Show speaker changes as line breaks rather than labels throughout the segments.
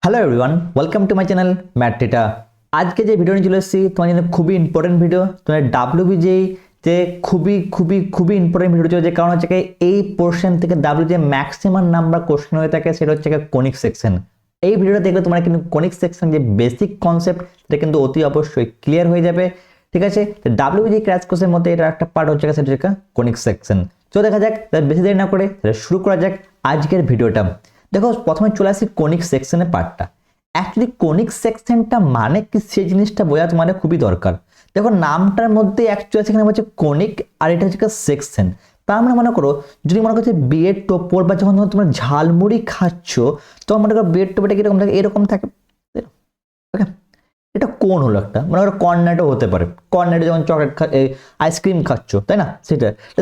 Hello everyone, welcome to my channel math data. আজকে যে video নিয়ে চলে এসেছি তোমার জন্য খুবই ইম্পর্টেন্ট ভিডিও। তোমার ডাব্লিউবিজেই যে খুবই ইম্পর্টেন্ট ভিডিও চলছে, কারণ হচ্ছে এই পোর্শন থেকে ডাব্লিউজে ম্যাক্সিমাম নাম্বার কোশ্চেন হয়ে থাকে, সেটা হচ্ছে কনিক সেকশন। এই ভিডিওটা দেখলে তোমার কিন্তু কনিক সেকশন যে বেসিক কনসেপ্ট সেটা কিন্তু অতি অবশ্যই ক্লিয়ার হয়ে যাবে। ঠিক আছে, ডাব্লিউবিজে ক্র্যাশ কোর্সের মধ্যে এটা একটা পার্ট হচ্ছে সেটা হচ্ছে কনিক সেকশন। তো দেখা যাক, বেশি দেরি না করে শুরু করা যাক আজকের ভিডিওটা। দেখো, প্রথমে চলে আসি কনিক সেকশনের পার্টটা। অ্যাকচুয়ালি কনিক সেকশনটা মানে কি সেই জিনিসটা বোঝা তোমার খুবই দরকার। দেখো, নামটার মধ্যে অ্যাকচুয়ালি সেখানে হচ্ছে কনিক আর এটা হচ্ছে সেকশন। তার মানে মনে করো, যদি মনে করছো বিয়ের টোপর বা যখন তোমরা ঝালমুড়ি খাচ্ছ, তখন মনে করো বিয়ের টোপরটা কিরকম থাকে, এরকম থাকে। ওকে, এটা কোন হলো একটা, মনে করো কর্নারও হতে পারে। কর্নারে যখন চকলেট আইসক্রিম খাচ্ছ, তাই না,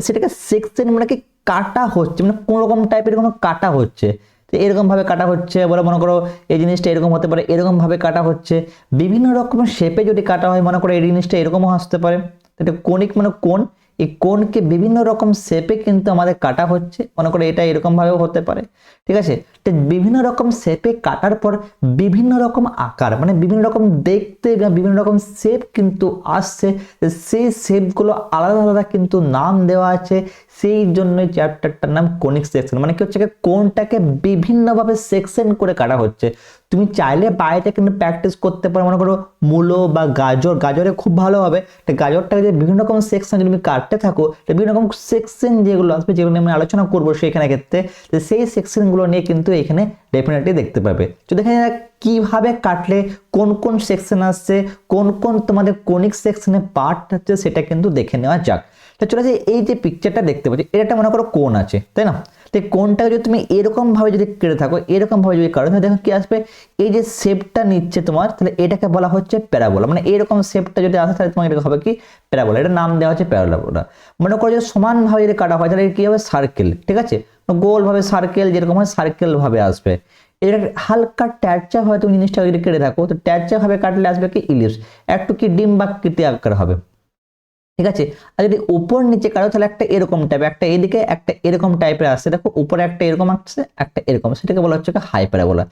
সেটাকে সেকশন মানে কি কাটা হচ্ছে, মানে কোন রকম টাইপের কোনো কাটা হচ্ছে। তো এরকম ভাবে কাটা হচ্ছে, বলে মনে করো এই জিনিসটা এরকম হতে পারে, এরকম ভাবে কাটা হচ্ছে। বিভিন্ন রকমের শেপে যদি কাটা হয়, মনে করো এই জিনিসটা এরকমও আসতে পারে। এটা কোনিক মানে কোন, এই কোনকে বিভিন্ন রকম শেপে কিন্তু আমাদের কাটা হচ্ছে। মনে করো এটা এরকম ভাবেও হতে পারে। ঠিক আছে, তো বিভিন্ন রকম শেপে কাটার পর বিভিন্ন রকম আকার, মানে বিভিন্ন রকম দেখতে বা বিভিন্ন রকম শেপ কিন্তু আসছে। সেই শেপগুলো আলাদা আলাদা কিন্তু নাম দেওয়া আছে। সেই জন্যই চ্যাপ্টারটার নাম কনিক সেকশন। মানে কি হচ্ছে, কোনটাকে বিভিন্নভাবে সেকশন করে কাটা হচ্ছে। তুমি চাইলে বাড়িতে কিন্তু প্র্যাকটিস করতে পারো। মনে করো মূলো বা গাজরে খুব ভালো হবে। গাজরটাকে যে বিভিন্ন রকম সেকশন যদি তুমি কাটতে থাকো, বিভিন্ন রকম সেকশন যেগুলো আসবে, যেগুলো নিয়ে আমি আলোচনা করবো সেখানে ক্ষেত্রে, সেই সেকশনগুলো নিয়ে কিন্তু এখানে ডেফিনেটলি দেখতে পাবে। তো দেখা যায় কিভাবে কাটলে কোন কোন সেকশন আসছে, কোন কোন তোমাদের কনিক সেকশনের পার্ট হচ্ছে, সেটা কিন্তু দেখে নেওয়া যাক। তো চলে যায়, এই যে পিকচারটা দেখতে পাচ্ছি, এটা মনে করো কোন আছে, তাই না। তো কোনটাকে যদি তুমি এরকম ভাবে যদি কেটে থাকো, এরকম ভাবে যদি কাটো, তাহলে দেখো কি আসবে, এই যে শেপটা নিচ্ছে তোমার, তাহলে এটাকে বলা হচ্ছে প্যারাবোলা। মানে এরকম শেপটা যদি আসে, তাহলে তোমার এটা হবে কি প্যারাবোলা। এটা নাম দেওয়া হচ্ছে প্যারাবোলা। মনে করো যে সমান ভাবে যদি কাটা হয়, তাহলে কি হবে সার্কেল। ঠিক আছে, গোল ভাবে সার্কেল যেরকম হয়, সার্কেল ভাবে আসবে। এটা হালকা ট্যাচা হয়, তুমি জিনিসটা যদি কেটে থাকো, তো ট্যাচা ভাবে কাটলে আসবে কি ইলিপস, একটু কি ডিম্বাকৃতি আকার হবে। ঠিক আছে, আর যদি উপর নিচে কাটো, তাহলে একটা এরকম টাইপ, একটা এদিকে একটা এরকম টাইপের আসছে। দেখো উপরে একটা এরকম আসছে, একটা এরকম, সেটাকে বলা হচ্ছে হাই প্যারাবোলা।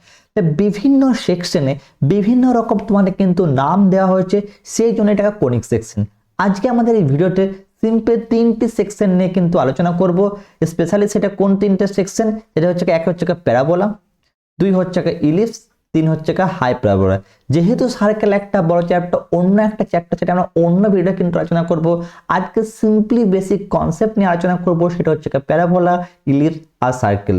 বিভিন্ন সেকশনে বিভিন্ন রকম তোমাদের কিন্তু নাম দেওয়া হয়েছে, সেই জন্য এটা কনিক সেকশন। আজকে আমাদের এই ভিডিওতে সিম্পল তিনটি সেকশন নিয়ে কিন্তু আলোচনা করব। স্পেশালি সেটা কোন তিনটে সেকশন, এটা হচ্ছে এক হচ্ছে প্যারাবোলা, দুই হচ্ছে ইলিপস, তিন হচ্ছে হাই প্যারাবোলা। যেহেতু সার্কেল একটা বড় চ্যাপ্টার, অন্য একটা চ্যাপ্টার, সেটা আমরা অন্য ভিডিও কিন্তু আলোচনা করব। আজকে সিম্পলি বেসিক কনসেপ্ট নিয়ে আলোচনা করব, সেটা হচ্ছে প্যারাবোলা, ইলিপস আর সার্কেল।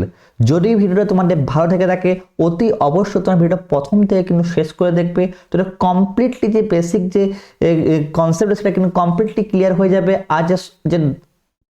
যদি ভিডিওটা তোমাদের ভালো থেকে থাকে, অতি অবশ্যই তোমার ভিডিওটা প্রথম থেকে কিন্তু শেষ করে দেখবে। তো কমপ্লিটলি যে বেসিক যে কনসেপ্ট, সেটা কিন্তু কমপ্লিটলি ক্লিয়ার হয়ে যাবে। আর যে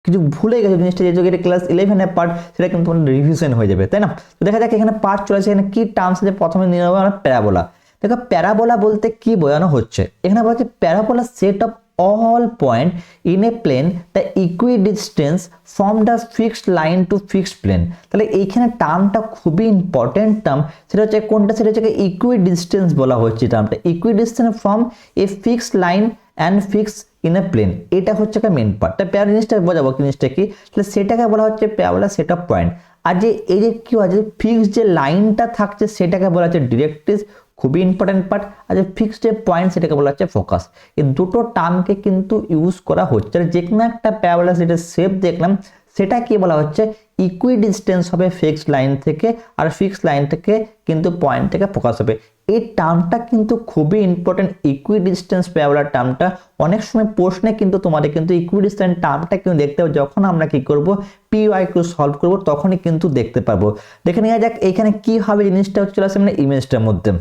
কিছু ভুলে গেছে জিনিসটা, যে এটা ক্লাস 11 পার্ট, সেটা কিন্তু রিভিশন হয়ে যাবে, তাই না। তো দেখা যাক এখানে পার্ট চলেছে, এখানে কি টার্মস আছে। প্রথমে নিয়ে নেবো আমরা প্যারাবোলা। দেখো প্যারাবোলা বলতে কি বোঝানো হচ্ছে, এখানে বলা হচ্ছে parabola set of all point in a plane the equidistance from the fixed line to fixed plane। তাহলে এইখানে টার্মটা খুবই ইম্পর্টেন্ট টার্ম, সেটা হচ্ছে কোনটা, সেটা হচ্ছে ইকুইডিস্টেন্স বলা হচ্ছে টার্মটা। Equidistance from a fixed line and fix in a plane, এটা হচ্ছে মেন পার্ট। তাই প্যারা জিনিসটা বোঝাবো জিনিসটা কি, তাহলে সেটাকে বলা হচ্ছে প্যারাবোলা সেট অফ পয়েন্ট। আর যে এই যে কি হয়, ফিক্সড যে লাইনটা থাকছে, সেটাকে বলা হচ্ছে ডিরেক্ট্রিক্স, খুবই ইম্পর্টেন্ট পার্ট। আর যে ফিক্সড যে পয়েন্ট, সেটাকে বলা হচ্ছে ফোকাস। এই দুটো টার্মকে কিন্তু ইউজ করা হচ্ছে। আর যে কোনো একটা প্যারাবোলা যেটা শেপ দেখলাম, সেটা কি বলা হচ্ছে ইকুইডিস্টেন্স হবে ফিক্সড লাইন থেকে, আর ফিক্সড লাইন থেকে কিন্তু পয়েন্ট থেকে ফোকাস হবে। এই টার্মটা কিন্তু খুবই ইম্পর্টেন্ট, ইকুইডিস্টেন্স প্যারাবোলার টার্মটা। অনেক সময় প্রশ্নে কিন্তু তোমাদের কিন্তু ইকুইডিস্টেন্স টার্মটা কিন্তু দেখতে হবে, যখন আমরা কি করব পিওয়াইকিউ সলভ করব, তখনই কিন্তু দেখতে পাবো। দেখে নেওয়া যাক এখানে কি হবে জিনিসটা চলে আসে মানে ইমেজটার মধ্যে।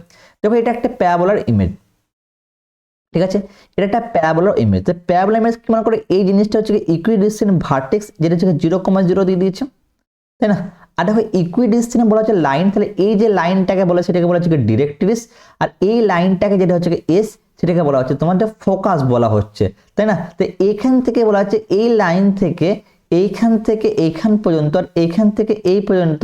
দেখো এটা একটা প্যারাবোলার ইমেজ, ঠিক আছে, এটা একটা প্যারাবোলার ইমেজ। তো প্যারাবোলার ইমেজ কি মনে করে, এই জিনিসটা হচ্ছে ইকুইডিস্টেন্স ভার্টেক্স, যেটা হচ্ছে 0,0 দিয়ে দিয়েছে, তাই না। আর দেখো ইকুইডিস্টেন্স বলা হচ্ছে লাইন, তাহলে এই যে লাইনটাকে বলে সেটাকে বলা হচ্ছে ডিরেক্ট্রিক্স। আর এই লাইনটাকে যেটা হচ্ছে এস, সেটাকে বলা হচ্ছে তোমার ফোকাস বলা হচ্ছে, তাই না। তো এখান থেকে বলা হচ্ছে এই লাইন থেকে এইখান থেকে এইখান পর্যন্ত, আর এইখান থেকে এই পর্যন্ত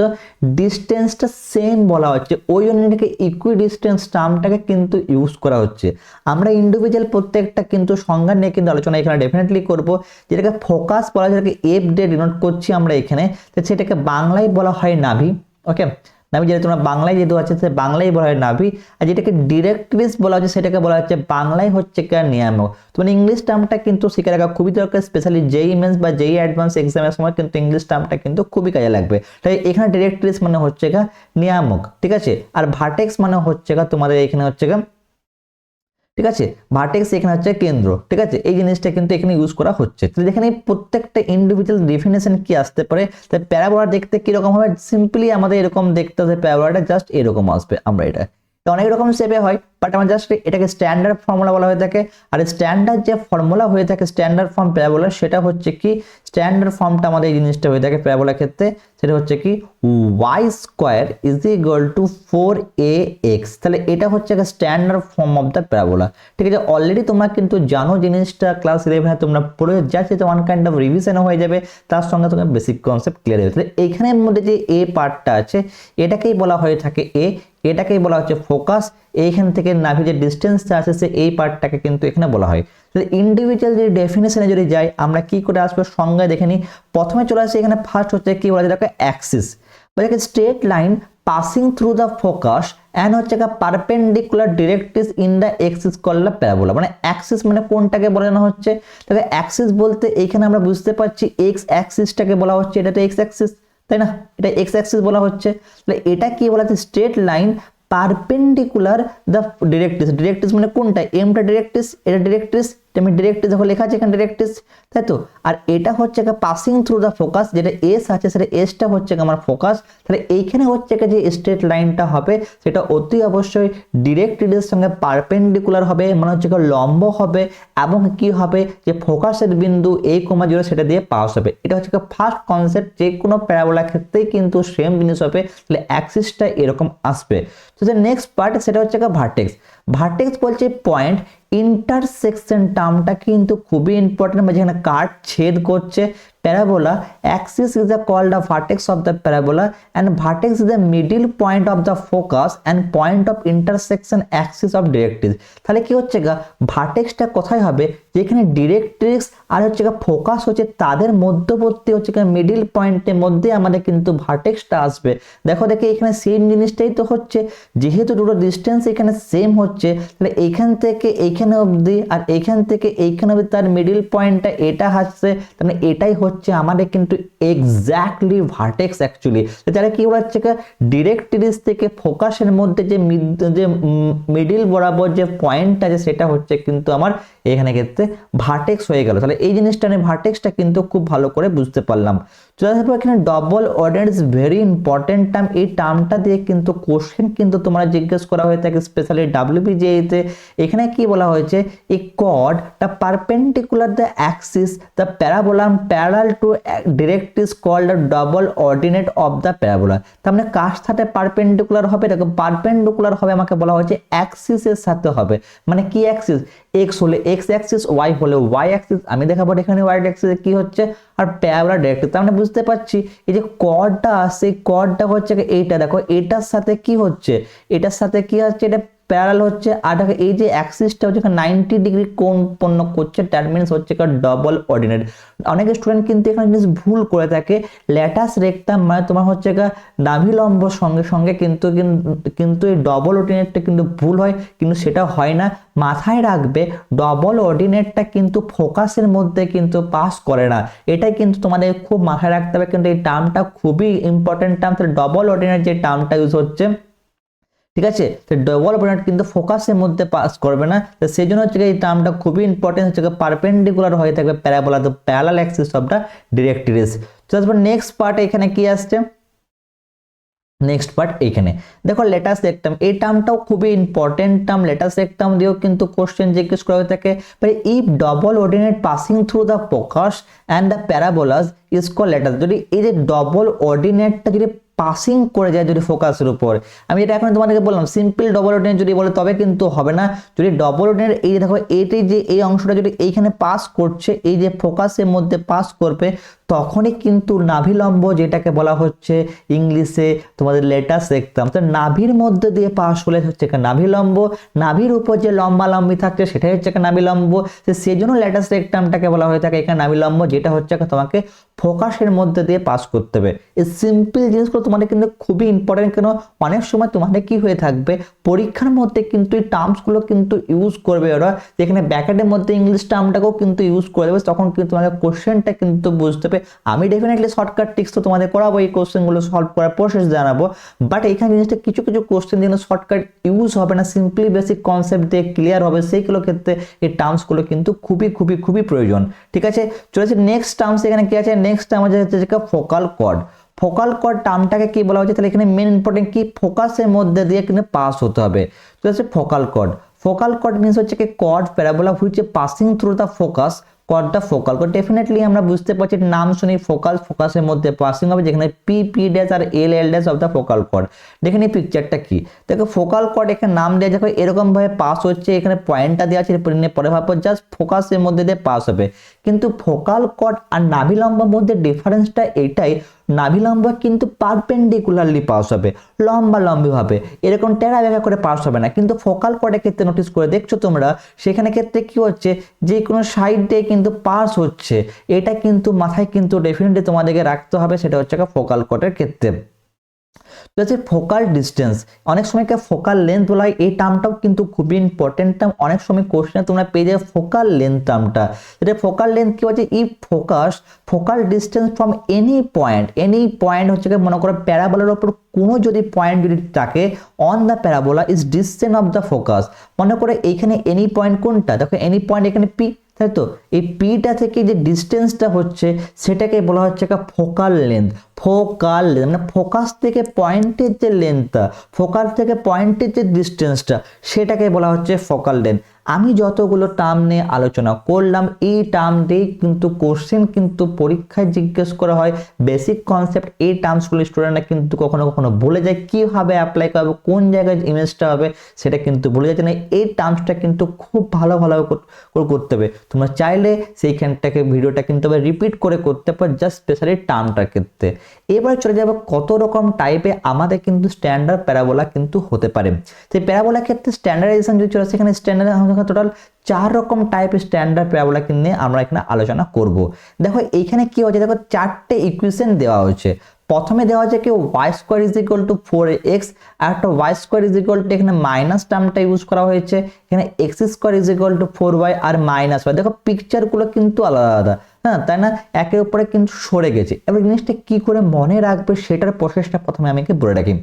ডিস্টেন্সটা সেম বলা হচ্ছে, ওই জন্য এটাকে ইকুইডিস্টেন্স টার্মটাকে কিন্তু ইউজ করা হচ্ছে। আমরা ইন্ডিভিজুয়াল প্রত্যেকটা কিন্তু সংজ্ঞা নিয়ে কিন্তু আলোচনা এখানে ডেফিনেটলি করব। যেটাকে ফোকাস বলা হয়, যেটাকে এফ দিয়ে ডিনোট করছি আমরা এখানে, তো সেটাকে বাংলায় বলা হয় নাভি। ওকে, নাভি যেটা তোমরা বাংলায় যেহেতু আছে সে বাংলায় বলা হয় নাভি, আর যেটাকে ডিরেক্ট্রিক্স বলা হচ্ছে সেটাকে বলা হচ্ছে বাংলায় হচ্ছে কি নিয়ামক। তোমার ইংলিশ টার্মটা কিন্তু শিখে রাখা খুবই দরকার, স্পেশালি জেই মেন্স বা জেই অ্যাডভান্স এক্সামের সময় কিন্তু ইংলিশ টার্মটা কিন্তু খুবই কাজে লাগবে। তাই এখানে ডিরেক্ট্রিক্স মানে হচ্ছে গা নিয়ামক, ঠিক আছে। আর ভার্টেক্স মানে হচ্ছে গা তোমাদের এখানে হচ্ছে গা, ঠিক আছে, ভার্টেক্স এখানে হচ্ছে কেন্দ্র, ঠিক আছে। এই জিনিসটা কিন্তু এখানে ইউজ করা হচ্ছে। তো এখানে প্রত্যেকটা ইন্ডিভিজুয়াল ডেফিনেশন কি আসতে পারে, তাই প্যারাবোলা দেখতে কিরকম হবে, সিম্পলি আমাদের এরকম দেখতে হবে, প্যারাবোলাটা জাস্ট এরকম আসবে। আমরা এটা অনেক রকম শেপে হয়, বাট আমার জাস্ট এটাকে স্ট্যান্ডার্ড ফর্মুলা বলা হয়ে থাকে। আর স্ট্যান্ডার্ড যে ফর্মুলা হয়ে থাকে স্ট্যান্ডার্ড ফর্ম প্যারাবোলার, সেটা হচ্ছে কি স্ট্যান্ডার্ড ফর্মটা আমাদের এই জিনিসটা হয়ে থাকে প্যারাবোলার ক্ষেত্রে, সেটা হচ্ছে কি y square is equal to 4ax। তাহলে এটা হচ্ছে একটা standard form of the parabola, ঠিক আছে। অলরেডি তোমরা কিন্তু জানো জিনিসটা, ক্লাস 11 তোমরা পড়ে যাচ্ছে, তো ওয়ান কাইন্ড অফ রিভিশন হয়ে যাবে, তার সঙ্গে তোমার বেসিক কনসেপ্ট ক্লিয়ার হয়ে যাবে। এইখানের মধ্যে যে এ পার্টটা আছে এটাকেই বলা হয়ে থাকে এ, এটাকেই বলা হচ্ছে ফোকাস। এইখান থেকে নাভি যে ডিস্টেন্সটা আছে সে এই পার্টটাকে কিন্তু এখানে বলা হয়। ইন্ডিভিজুয়াল যে ডেফিনেশনে যদি যাই আমরা কি করে আসবো সংজ্ঞায় দেখে নিই। প্রথমে চলে আসছে এখানে ফার্স্ট হচ্ছে কি বলা যায় অ্যাক্সিস, বলে straight line passing through the focus and হচ্ছে perpendicular directrix in the axis called the parabola. মানে অ্যাক্সিস মানে কোনটাকে বোঝানো হচ্ছে, তবে অ্যাক্সিস বলতে এইখানে আমরা বুঝতে পারছি এক্স অ্যাক্সিসটাকে বলা হচ্ছে, এটা তো এক্স অ্যাক্সিস তাই না, এটা এক্স অ্যাক্সিস বলা হচ্ছে। তাহলে এটা কি বলা হচ্ছে স্ট্রেট লাইন পারপেন্ডিকুলার দ্য ডিরেক্ট্রিক্স। ডিরেক্ট্রিক্স মানে কোনটা, এমটা ডিরেক্ট্রিক্স, এটা ডিরেক্ট্রিক্স, আমি ডিরেক্ট্রিক্স দেখো লেখা আছে এখানে ডিরেক্ট্রিক্স, তাই তো। আর এটা হচ্ছে পাসিং থ্রু দ্য ফোকাস, যেটা এস আছে সেটা এসটা হচ্ছে আমার ফোকাস। তাহলে এইখানে হচ্ছে যে স্ট্রেট লাইনটা হবে সেটা অতি অবশ্যই ডিরেক্ট্রিক্সের সঙ্গে পারপেন্ডিকুলার হবে, মানে হচ্ছে লম্ব হবে, এবং কি হবে যে ফোকাসের বিন্দু a, 0 সেটা দিয়ে পাস হবে। এটা হচ্ছে ফার্স্ট কনসেপ্ট, যে কোনো প্যারাবোলার ক্ষেত্রেই কিন্তু সেম জিনিস হবে। তাহলে অ্যাক্সিসটা এরকম আসবে। তো নেক্সট পার্ট সেটা হচ্ছে ভার্টেক্স। ভার্টেক্স বলছে পয়েন্ট ইন্টারসেকশন টার্মটা কিন্তু খুবই ইম্পর্টেন্ট, যেখানে কাট ছেদ করছে parabola. Axis is the called the vertex of the parabola and vertex is the middle point of the focus and point of intersection axis of directrix. তাহলে কি হচ্ছে ভার্টেক্সটা কোথায় হবে, যেখানে ডিরেক্ট্রিক্স আর হচ্ছে ফোকাস হচ্ছে তাদের মধ্যবর্তী হচ্ছে মিডিল পয়েন্টের মধ্যে আমাদের কিন্তু ভার্টেক্সটা আসবে। দেখো এখানে সেম জিনিসটাই তো হচ্ছে, যেহেতু দুটো ডিস্টেন্স এখানে সেম হচ্ছে, তাহলে এইখান থেকে এইখানে অবধি আর এইখান থেকে এইখানে অবধি তার মিডিল পয়েন্টটা এটা আসছে, তাহলে এটাই হচ্ছে আমাদের কিন্তু এক্স্যাক্টলি ভার্টেক্স অ্যাকচুয়ালি। তাহলে কি হচ্ছে ডিরেক্ট্রিক্স থেকে ফোকাসের মধ্যে যে মিডিল বরাবর যে পয়েন্ট আছে সেটা হচ্ছে কিন্তু আমার এখানে ক্ষেত্রে ভার্টেক্স হয়ে গেল। তাহলে এই জিনিসটা নিয়ে ভার্টেক্সটা কিন্তু খুব ভালো করে বুঝতে পারলাম। এখানে double order is very important term. এই টার্মটা দিয়ে কিন্তু কোশ্চেন কিন্তু তোমরা জিজ্ঞেস করা হয়ে থাকে, স্পেশালি WBGE তে। এখানে কি বলা হয়েছে, a chord the perpendicular the axis the parabola parallel to directrix called the double ordinate of the parabola. তার মানে কার সাথে পারপেন্ডিকুলার হবে, দেখো পারপেন্ডিকুলার হবে আমাকে বলা হয়েছে অ্যাক্সিসের সাথে হবে। মানে কি অ্যাক্সিস, এক্স হলে এক্স অ্যাক্সিস, ওয়াই হলে ওয়াই অ্যাক্সিস। আমি দেখাবো এখানে ওয়াই অ্যাক্সিসে কি হচ্ছে আর প্যারাবোলা ডিরেক্ট্রিক্স। তার মানে বুঝতে পারছি এই যে কর্ডটা, সেই কর্ডটা হচ্ছে এইটা, দেখো এটার সাথে কি হচ্ছে, এটার সাথে কি হচ্ছে, এটা প্যারালাল হচ্ছে। আর এই যে অ্যাক্সিসটা হচ্ছে 90 ডিগ্রি কোণ উৎপন্ন করছে, দ্যাট মিন্স হচ্ছে ডবল অর্ডিনেট। অনেক স্টুডেন্ট কিন্তু এখানে জিনিস ভুল করে থাকে, ল্যাটাস রেক্টাম মানে তোমার হচ্ছে নাভি লম্ব সঙ্গে সঙ্গে কিন্তু এই ডবল অর্ডিনেটটা কিন্তু ভুল হয়, কিন্তু সেটা হয় না। মাথায় রাখবে ডবল অর্ডিনেটটা কিন্তু ফোকাসের মধ্যে কিন্তু পাস করে না, এটাই কিন্তু তোমাদের খুব মাথায় রাখতে হবে। কিন্তু এই টার্মটা খুবই ইম্পর্টেন্ট টার্ম। ডবল অর্ডিনেট যে টার্মটা ইউজ হচ্ছে, ঠিক আছে, তো ডবল অর্ডিনেট কিন্তু ফোকাসের মধ্যে পাস করবে না। তো সেই জন্য হচ্ছে এই টার্মটা খুবই ইম্পর্টেন্ট, হচ্ছে পারপেন্ডিকুলার হয়ে থাকবে প্যারাবোলা, তো প্যারালাল অ্যাক্সিস অফ দ্য ডিরেক্ট্রিক্স। তো তারপর নেক্সট পার্ট এখানে কি আসছে, নেক্সট পার্ট এইখানে দেখো লেটাস রেক্টাম। এই টার্মটাও খুবই ইম্পর্টেন্ট টার্ম। লেটাস রেক্টাম দিয়েও কিন্তু কোশ্চেন জিজ্ঞেস করা হয়ে থাকে, if double ordinate passing through the focus and the parabolas is called latus. যদি এই যে ডবল অর্ডিনেটটা যদি পাসিং করে যায় যদি ফোকাসের উপর, আমি এটা এখন তোমাদেরকে বললাম সিম্পল ডবল অর্ডিনেট যদি বলে তবে কিন্তু হবে না। যদি ডবল অর্ডিনেট এই দেখো এইটি যে এই অংশটা যদি এইখানে পাস করছে, এই যে ফোকাসের মধ্যে পাস করবে, তখনই কিন্তু নাভিলম্ব যেটাকে বলা হচ্ছে ইংলিশে তোমাদের লেটাস রেক্টাম, তো নাভির মধ্যে দিয়ে পাস হলে হচ্ছে নাভিলম্ব, নাভির উপর যে লম্বা লম্বি থাকছে সেটাই হচ্ছে নাভিলম্ব, তো সেই জন্য লেটাস রেক্টামটাকে বলা হয়ে থাকে এখানে নাভিলম্ব, যেটা হচ্ছে তোমাকে ফোকাসের মধ্যে দিয়ে পাস করতে হবে। এই সিম্পল জিনিসগুলো তোমাদের কিন্তু খুবই ইম্পর্টেন্ট, কেন অনেক সময় তোমাদের কি হয়ে থাকবে পরীক্ষার মধ্যে কিন্তু এই টার্মসগুলো কিন্তু ইউজ করবে ওরা, যেখানে ব্যাকেটের মধ্যে ইংলিশ টার্মটাকেও কিন্তু ইউজ করে দেবে, তখন কিন্তু তোমাদের কোশ্চেনটা কিন্তু বুঝতে হবে। আমি ডেফিনেটলি শর্টকাট টিক্স তো তোমাদের করাবো, এই কোশ্চেনগুলো সলভ করার প্রসেস জানাবো, বাট এখানে জিনিসটা কিছু কিছু কোশ্চেন যেন শর্টকাট ইউজ হবে না, সিম্পলি বেসিক কনসেপ্ট দিয়ে ক্লিয়ার হবে, সেইগুলো ক্ষেত্রে এই টার্মসগুলো কিন্তু খুবই খুবই খুবই প্রয়োজন। ঠিক আছে, চলেছে নেক্সট টার্মস। এখানে কি আছে, নেক্সট টার্ম হচ্ছে ফোকাল কর্ড। ফোকাল কর্ড টার্মটাকে কি বলা হচ্ছে, তাহলে এখানে মেন ইম্পর্টেন্ট কি, ফোকাসের মধ্যে দিয়ে কিন্তু পাস হতে হবে। তো হচ্ছে focal chord. Focal chord means হচ্ছে কি chord parabola which is passing through the focus chord the focal chord. Definitely আমরা বুঝতে পারছি নাম শুনি ফোকাল, ফোকাসের মধ্যে পাসিং হবে, যেখানে পি পি ড্যাশ আর L L dash of the focal chord. দেখেন এই পিকচারটা কি, দেখো ফোকাল কর্ড এখানে নাম দেওয়া যাবে এরকম ভাবে পাস হচ্ছে, এখানে পয়েন্টটা দেওয়া আছে, পরে ভাবো জাস্ট ফোকাসের মধ্যে দিয়ে পাস হবে। কিন্তু ফোকাল কর্ড আর নাভিলম্বের মধ্যে ডিফারেন্সটা এটাই, নাভিলম্ব কিন্তু পারপেন্ডিকুলারলি পাস হবে, লম্বা লম্বি ভাবে, এরকম টেরা বেঁকা করে পাস হবে না। কিন্তু ফোকাল কর্ডের ক্ষেত্রে নোটিস করে দেখছো তোমরা, সেখানে ক্ষেত্রে কি হচ্ছে, যে কোনো সাইড দিয়ে কিন্তু পাস হচ্ছে, এটা কিন্তু মাথায় কিন্তু ডেফিনেটলি তোমাদেরকে রাখতে হবে, সেটা হচ্ছে ফোকাল কর্ডের ক্ষেত্রে। তো হচ্ছে ফোকাল ডিস্টেন্স, অনেক সময়কে ফোকাল লেন্থ বলা হয়, এই টার্মটাও কিন্তু খুবই ইম্পর্টেন্ট টার্ম, অনেক সময় কোশ্চেনে তোমরা পেয়ে যাবে ফোকাল লেন্থ টার্মটা। এটা ফোকাল লেন্থ কি হচ্ছে, e focus focal distance from any point হচ্ছে মনে করো প্যারাবোলার উপর কোনো যদি পয়েন্ট যদি থাকে on the parabola is distance of the focus. মনে করো এইখানে এনি পয়েন্ট কোনটা, দেখো এনি পয়েন্ট এখানে পি, তাই তো এই পিটা থেকে যে ডিস্টেন্সটা হচ্ছে সেটাকে বলা হচ্ছে ফোকাল লেন্থ। ফোকাল লেন্থ মানে ফোকাস থেকে পয়েন্টের যে লেন্থটা, ফোকাল থেকে পয়েন্টের যে ডিস্টেন্সটা, সেটাকে বলা হচ্ছে ফোকাল লেন্থ। আমি যতগুলো টার্ম নিয়ে আলোচনা করলাম, এই টার্ম দিয়ে কিন্তু কোশ্চেন কিন্তু পরীক্ষায় জিজ্ঞেস করা হয়, বেসিক কনসেপ্ট এই টার্মসগুলো স্টুডেন্টরা কিন্তু কখনো কখনো ভুলে যায়, কিভাবে অ্যাপ্লাই করবে, কোন জায়গায় ইমেজটা হবে সেটা কিন্তু ভুলে যাচ্ছে না। এই টার্মসটা কিন্তু খুব ভালোভাবে করতে হবে, তোমরা চাইলে সেইখানটাকে ভিডিওটা কিন্তু রিপিট করে করতে পারো, জাস্ট স্পেশালি টার্মটার ক্ষেত্রে। এবার চলে যাবে কত রকম টাইপে আমাদের কিন্তু স্ট্যান্ডার্ড প্যারাবোলা কিন্তু হতে পারে। সেই প্যারাবোলার ক্ষেত্রে স্ট্যান্ডার্ডাইজেশন যদি চলে, সেখানে স্ট্যান্ডার্ড টোটাল 4 রকম টাইপের স্ট্যান্ডার্ড প্যারাবোলা নিয়ে আমরা এখানে আলোচনা করব। দেখো এইখানে কি হচ্ছে, দেখো 4টে ইকুয়েশন দেওয়া হয়েছে। প্রথমে দেওয়া হচ্ছে কি y square is equal to 4x, আর একটা y square is equal to এখানে মাইনাস টার্মটা ইউজ করা হয়েছে, এখানে x square is equal to 4y আর মাইনাস y। দেখো পিকচারগুলো কিন্তু আলাদা আলাদা, হ্যাঁ তাই না, একের উপরে কিন্তু সরে গেছে। এবার জিনিসটা কি করে মনে রাখবে সেটার প্রসেসটা প্রথমে আমি বলে রাখি।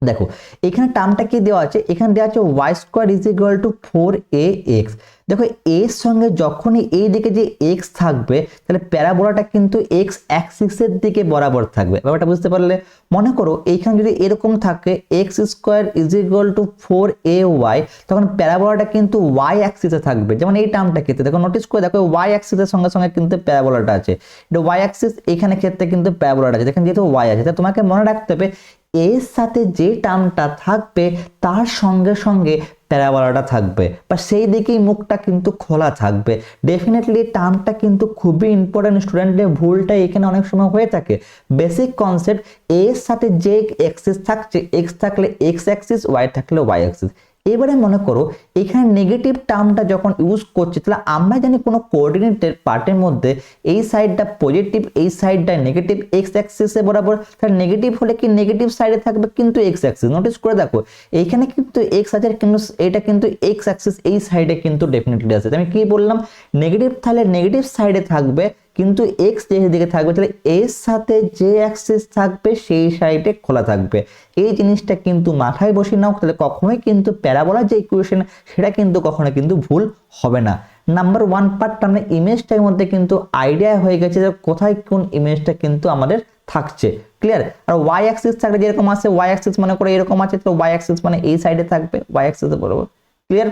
দেখো এখানে টার্মটা কি দেওয়া আছে, এখানে দেওয়া আছে y square is equal to 4ax। দেখো এর সঙ্গে যখনই এই দিকে যে x থাকবে, তাহলে প্যারাবোলাটা কিন্তু x অ্যাক্সিসের দিকে বরাবর থাকবে। ব্যাপারটা বুঝতে পারলে? মনে করো এইখানে যদি এরকম থাকে x square is equal two 4ay, তখন প্যারাবোলাটা কিন্তু y অ্যাক্সিসে থাকবে। যেমন এই টার্মটা ক্ষেত্রে দেখো, নোটিস করে দেখো y অ্যাক্সিসের সঙ্গে সঙ্গে কিন্তু প্যারাবোলাটা আছে, এটা y অ্যাক্সিস, এখানে ক্ষেত্রে কিন্তু প্যারাবোলাটা আছে, দেখেন যেহেতু y আছে, তাহলে তোমাকে মনে রাখতে হবে এর সাথে যে টার্মটা থাকবে তার সঙ্গে সঙ্গে প্যারাবোলাটা থাকবে, বা সেই দিকেই মুখটা কিন্তু খোলা থাকবে। ডেফিনেটলি টার্মটা কিন্তু খুবই ইম্পর্টেন্ট, স্টুডেন্টের ভুলটা এখানে অনেক সময় হয়ে থাকে। বেসিক কনসেপ্ট, এর সাথে যে অ্যাক্সিস থাকছে, এক্স থাকলে এক্স অ্যাক্সিস, ওয়াই থাকলে ওয়াই অ্যাক্সিস। এবারে মনে করো এখানে নেগেটিভ টার্মটা যখন ইউজ করছি, তাহলে আমরা জানি কোনো কোঅর্ডিনেটের পার্টের মধ্যে এই সাইডটা পজিটিভ, এই সাইডটা নেগেটিভ, এক্স অ্যাক্সিসে বরাবর, তাহলে নেগেটিভ হলে কি নেগেটিভ সাইডে থাকবে কিন্তু এক্স অ্যাক্সিস। নোটিস করে দেখো এইখানে কিন্তু এক্স আছে, কিন্তু এটা কিন্তু এক্স অ্যাক্সিস এই সাইডে কিন্তু ডেফিনেটলি আছে। আমি কি বললাম, নেগেটিভ তাহলে নেগেটিভ সাইডে থাকবে, কিন্তু এক্স যেদিকে থাকবে তাহলে এর সাথে যে অ্যাক্সিস থাকবে সেই সাইডে খোলা থাকবে। এই জিনিসটা কিন্তু মাথায় বসিয়ে নাও, তাহলে কখনোই কিন্তু প্যারাবোলার যে ইকুয়েশন সেটা কিন্তু কখনো কিন্তু ভুল হবে না। নাম্বার 1 পার্ট মানে ইমেজটার মধ্যে কিন্তু আইডিয়া হয়ে গেছে যে কোথায় কোন ইমেজটা কিন্তু আমাদের থাকছে, ক্লিয়ার। আর ওয়াই অ্যাক্সিস থাকলে যেরকম আছে, ওয়াই অ্যাক্সিস মনে করে এরকম আছে, তো ওয়াই অ্যাক্সিস মানে এই সাইডে থাকবে, ওয়াই অ্যাক্সিসে বরাবর, ক্লিয়ার।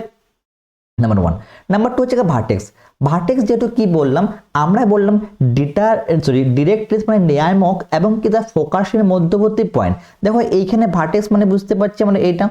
নাম্বার 1। নাম্বার 2 হচ্ছে ভার্টেক্স। ভার্টেক্স যেহেতু কি বললাম, আমরা বললাম ডিরেক্ট্রিক্স মানে নিয়ামক এবং কি তার ফোকাসের মধ্যবর্তী পয়েন্ট। দেখো এইখানে ভার্টেক্স মানে বুঝতে পারছি মানে এইটা,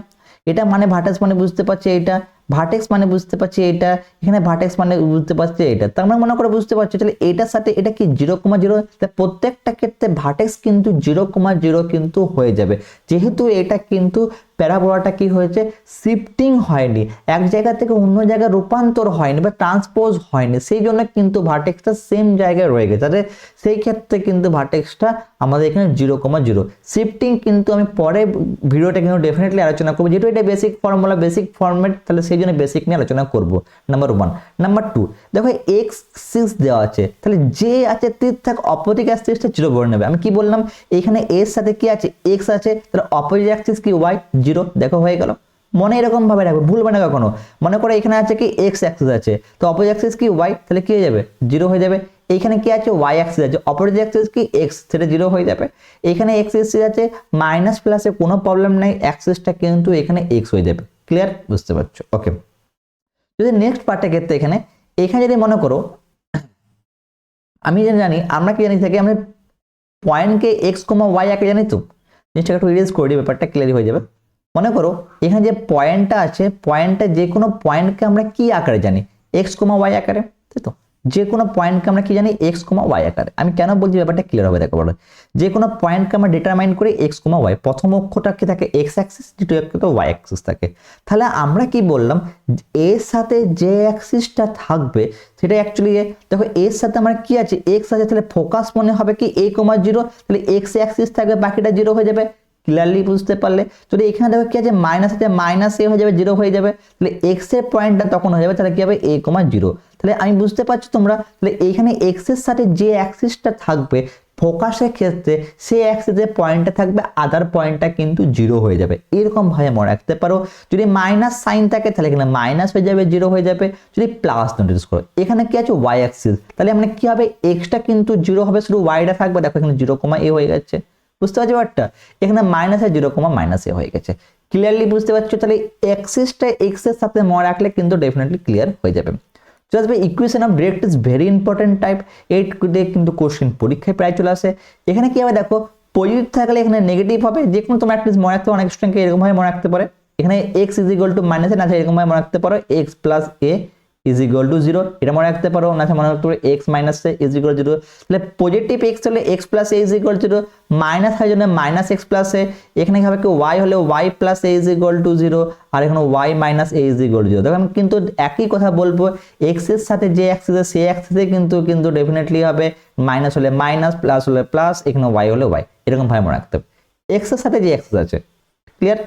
এটা মানে ভার্টেক্স মানে বুঝতে পারছি এইটা, ভার্টেক্স মানে বুঝতে পারছি এটা, এখানে ভার্টেক্স মানে বুঝতে পারছি এটা, তার মানে মনে করে বুঝতে পারছি তাহলে এটার সাথে এটা কি 0,0, প্রত্যেকটা ক্ষেত্রে ভার্টেক্স কিন্তু 0,0 কিন্তু হয়ে যাবে, যেহেতু এটা কিন্তু প্যারাবোলাটা কি হয়েছে, শিফটিং হয়নি, এক জায়গা থেকে অন্য জায়গায় রূপান্তর হয়নি বা ট্রান্সপোজ হয়নি, সেই জন্য কিন্তু ভার্টেক্সটা সেম জায়গায় রয়ে গেছে। তাহলে সেই ক্ষেত্রে কিন্তু ভার্টেক্সটা আমাদের এখানে 0,0। শিফটিং কিন্তু আমি পরে ভিডিওটা কিন্তু ডেফিনেটলি আলোচনা করবো, যেহেতু এটা বেসিক ফর্মুলা বেসিক ফর্মেট, তাহলে সেই জন্য বেসিক নিয়ে আলোচনা করবো। নাম্বার 1। নাম্বার 2, দেখো x6 দেওয়া আছে, তাহলে যে আছে তীর্থাক অপোজিট অ্যাক্সিসটা 0 বলে নেবে। আমি কি বললাম, এখানে এর সাথে কি আছে, x আছে, তাহলে অপোজিট অ্যাক্সিস কি y, 0, দেখো হয়ে গেল। মনে এরকম ভাবে রাখবে, ভুলবে না কখনো। মনে করো এখানে আছে কি x অ্যাক্সিস আছে, তো অপোজিট অ্যাক্সিস কি y, তাহলে কি হয়ে যাবে, 0 হয়ে যাবে। এইখানে কি আছে, y অ্যাক্সিস আছে, অপোজিট অ্যাক্সিস কি x, সেটা 0 হয়ে যাবে। এখানে x অ্যাক্সিস আছে, মাইনাস প্লাসে কোনো প্রবলেম নাই, অ্যাক্সিসটা কিন্তু এখানে x হয়ে যাবে। ক্লিয়ার, বুঝতে পারছো? ওকে, যদি নেক্সট পার্টের ক্ষেত্রে এখানে যদি মনে করো, আমি জানি, আমরা কি জানি থেকে আমরা পয়েন্টকে x, y আকারে জানি, তো জিনিসটাকে একটু ইরেজ করে দিই, ব্যাপারটা ক্লিয়ার হয়ে যাবে। মনে করো এখানে যে পয়েন্টটা আছে, পয়েন্টটা যে কোনো পয়েন্টকে আমরা কি আকারে জানি, x, y আকারে, তাই তো? যে কোনো পয়েন্টকে আমরা কি জানি, x, y আকারে। আমি কেন বলছি ব্যাপারটা ক্লিয়ার হবে, দেখো বলো। যে কোনো পয়েন্টকে আমরা ডিটারমাইন করি x, y, প্রথম অক্ষরটা কি থাকে, x অ্যাক্সিস, দ্বিতীয় অক্ষরটা y অ্যাক্সিস থাকে। তাহলে আমরা কি বললাম, এর সাথে যে অ্যাক্সিসটা থাকবে সেটা অ্যাকচুয়ালি, দেখো এর সাথে আমার কি আছে, x আছে, তাহলে ফোকাস মনে হবে কি a, 0, তাহলে x অ্যাক্সিস থাকবে, বাকিটা 0 হয়ে যাবে। ক্লিয়ারলি বুঝতে পারলে? যদি এখানে দেখো কি আছে, মাইনাস আছে, মাইনাস এ হয়ে যাবে, 0 হয়ে যাবে, তাহলে এক্স এর পয়েন্টটা তখন হয়ে যাবে, তাহলে কি হবে, a, 0। তাহলে আমি বুঝতে পারছি তোমরা, তাহলে এইখানে এক্স এর সাথে যে অ্যাক্সিসটা থাকবে ফোকাসের ক্ষেত্রে, সেই অ্যাক্সিসের পয়েন্টটা থাকবে, আদার পয়েন্টটা কিন্তু 0 হয়ে যাবে। এরকম ভাবে মনে রাখতে পারো। যদি মাইনাস সাইন থাকে তাহলে এখানে মাইনাস হয়ে যাবে, 0 হয়ে যাবে। যদি প্লাস নোটিস করো, এখানে কি আছে, y অ্যাক্সিস, তাহলে মানে কি হবে, এক্সটা কিন্তু 0 হবে, শুধু ওয়াইটা থাকবে। দেখো এখানে 0, a হয়ে গেছে, বুঝতে পারছো ব্যাপারটা? এখানে মাইনাসে 0, a হয়ে গেছে। ক্লিয়ারলি বুঝতে পারছো? তাহলে অ্যাক্সিসটা এক্স এর সাথে মনে রাখলে কিন্তু ডেফিনেটলি ক্লিয়ার হয়ে যাবে। Just equation of direct is very important type, এইটুকুতে কিন্তু কোশ্চেন পরীক্ষায় প্রায় চলে আসে। এখানে কি হবে দেখো, পজিটিভ থাকলে এখানে নেগেটিভ হবে, যে কোনো তোমরা অ্যাটলিস্ট মনে রাখতে, অনেক স্টুডেন্টকে এরকম ভাবে মনে রাখতে পারে। এখানে x is equal to minus, না এরকম ভাবে মনে রাখতে পারো, x plus a is equal to 0, এটা মনে রাখতে পারো। না মনে রাখতে পারো x minus a is equal to 0। তাহলে পজিটিভ x হলে x plus a is equal to 0, minus হয় জন্য মাইনাস x প্লাস a। এখানে হবে কি y হলে y plus a is equal to 0, আর এখানে y minus a is equal to 0। দেখো আমি কিন্তু একই কথা বলবো, x এর সাথে যে অ্যাক্সিস আছে সেই অ্যাক্সিসে কিন্তু ডেফিনেটলি হবে, মাইনাস হলে মাইনাস, প্লাস হলে প্লাস, এখানে y হলে y, এরকম ভাবে মনে রাখতে হবে x এর সাথে যে অ্যাক্সিস আছে। ক্লিয়ার?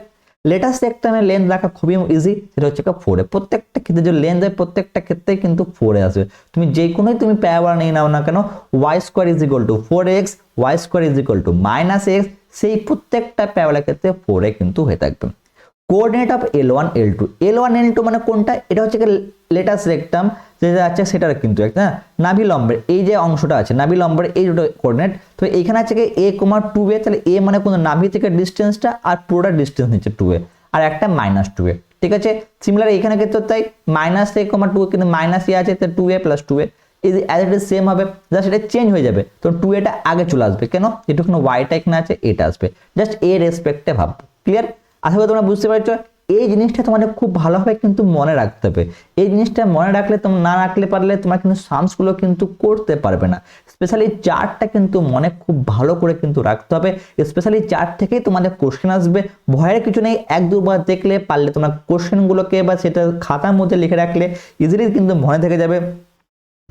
লেটার সেক্টরের লেন্থ রাখা খুবই ইজি, সেটা হচ্ছে 4 এ। প্রত্যেকটা ক্ষেত্রে যে লেন্থ হয় প্রত্যেকটা ক্ষেত্রে কিন্তু 4 এ আসবে। তুমি যে কোনোই তুমি প্যারাবোলা নিয়ে নাও না কেন, y square is equal to 4x, y square is equal two -x, সেই প্রত্যেকটা প্যারাবোলার ক্ষেত্রে 4 এ কিন্তু হয়ে থাকবে। Coordinate of L1, L2, L1, L2 মানে কোনটা, এটা হচ্ছে লেটাস রেক্টাম যেটা আছে সেটার কিন্তু একটা নাভি লম্বের এই যে অংশটা আছে, নাভি লম্বের এই দুটো কোঅর্ডিনেট। তো এইখানে আছে কি a, 2a, তাহলে a মানে কোন নাভি থেকে ডিসটেন্সটা, আর পুরোটা ডিসটেন্স নিচ্ছে 2a, আর একটা -2a। ঠিক আছে, সিমিলার এখানে ক্ষেত্রে তাই -a, 2 কিন্তু -a আছে, তো 2a plus 2a is as it is same হবে, জাস্ট এটা চেঞ্জ হয়ে যাবে। তো 2a টা আগে চলে আসবে, কেন, যেটুকু y-টা এখানে আছে এটা আসবে, জাস্ট a রেসপেক্টে ভাববো। ক্লিয়ার? আশা করি তোমরা বুঝতে পারছো। এই জিনিসটা তোমাদের খুব ভালোভাবে কিন্তু মনে রাখতে হবে। এই জিনিসটা মনে রাখলে, তোমরা না রাখলে পারলে তোমরা কিন্তু সামসগুলো কিন্তু করতে পারবে না। স্পেশালি চার্টটা কিন্তু মনে খুব ভালো করে কিন্তু রাখতে হবে। স্পেশালি চার্ট থেকেই তোমাদের কোশ্চেন আসবে, ভয়ের কিছু নেই। 1-2 বার দেখলে পারলে তোমরা কোশ্চেনগুলোকে বা সেটা খাতার মধ্যে লিখে রাখলে ইজিলি কিন্তু মনে থেকে যাবে।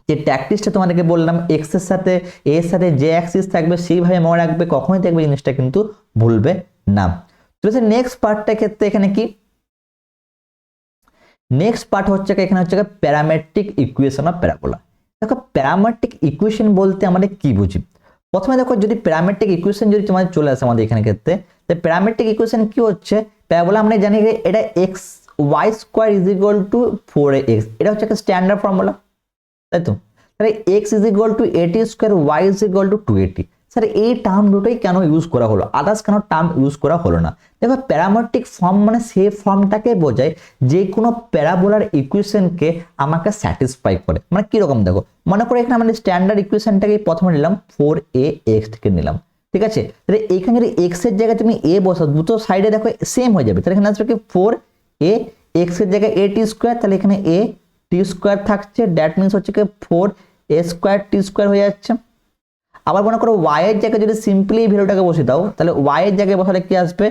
যে ট্যাকটিক্সটা তোমাদেরকে বললাম, এক্স এর সাথে এর সাথে যে অ্যাক্সিস থাকবে সেইভাবে মনে রাখবে, কখনোই দেখবে জিনিসটা কিন্তু ভুলবে না। নেক্সট পার্টটার ক্ষেত্রে এখানে কি, নেক্সট পার্ট হচ্ছে এখানে হচ্ছে প্যারামেট্রিক ইকুয়েশন অফ প্যারাবোলা। দেখো প্যারামেট্রিক ইকুয়েশন বলতে আমরা কি বুঝি, প্রথমে দেখো যদি প্যারামেট্রিক ইকুয়েশন যদি তোমাদের চলে আসে আমাদের এখানে ক্ষেত্রে, তো প্যারামেট্রিক ইকুয়েশন কি হচ্ছে, প্যারাবোলা আমরা জানি যে এটা x y square is equal to 4ax, এটা হচ্ছে একটা স্ট্যান্ডার্ড ফর্মুলা, তাই তো? তাহলে x is equal two 80 square, y is equal to 280। Sir এই টার্ম দুটোই কেন ইউজ করা হলো, আদার্স কেন টার্ম ইউজ করা হলো না? দেখো প্যারামেট্রিক ফর্ম মানে সেই ফর্মটাকে বোঝায় যে কোনো প্যারাবোলার ইকুয়েশনকে আমাকে স্যাটিসফাই করে। মানে কিরকম দেখো, মনে করো এখানে আমাদের স্ট্যান্ডার্ড ইকুয়েশনটাকে প্রথমে নিলাম 4ax থেকে নিলাম, ঠিক আছে? তাহলে এখানে যদি x এর জায়গায় তুমি a বসাও, দুটো সাইডে দেখো সেম হয়ে যাবে, তাহলে এখানে আসবে কি 4a এক্স এর জায়গায় এ টি স্কোয়ার, তাহলে এখানে এ টি স্কোয়ার থাকছে, দ্যাট মিনস হচ্ছে কি 4a স্কোয়ার টি স্কোয়ার হয়ে যাচ্ছে। আবার মনে করো ওয়াই এর জায়গায় যদি সিম্পলি এই ভ্যালুটাকে বসে দাও, তাহলে ওয়াই এর জায়গায় বসালে কি আসবে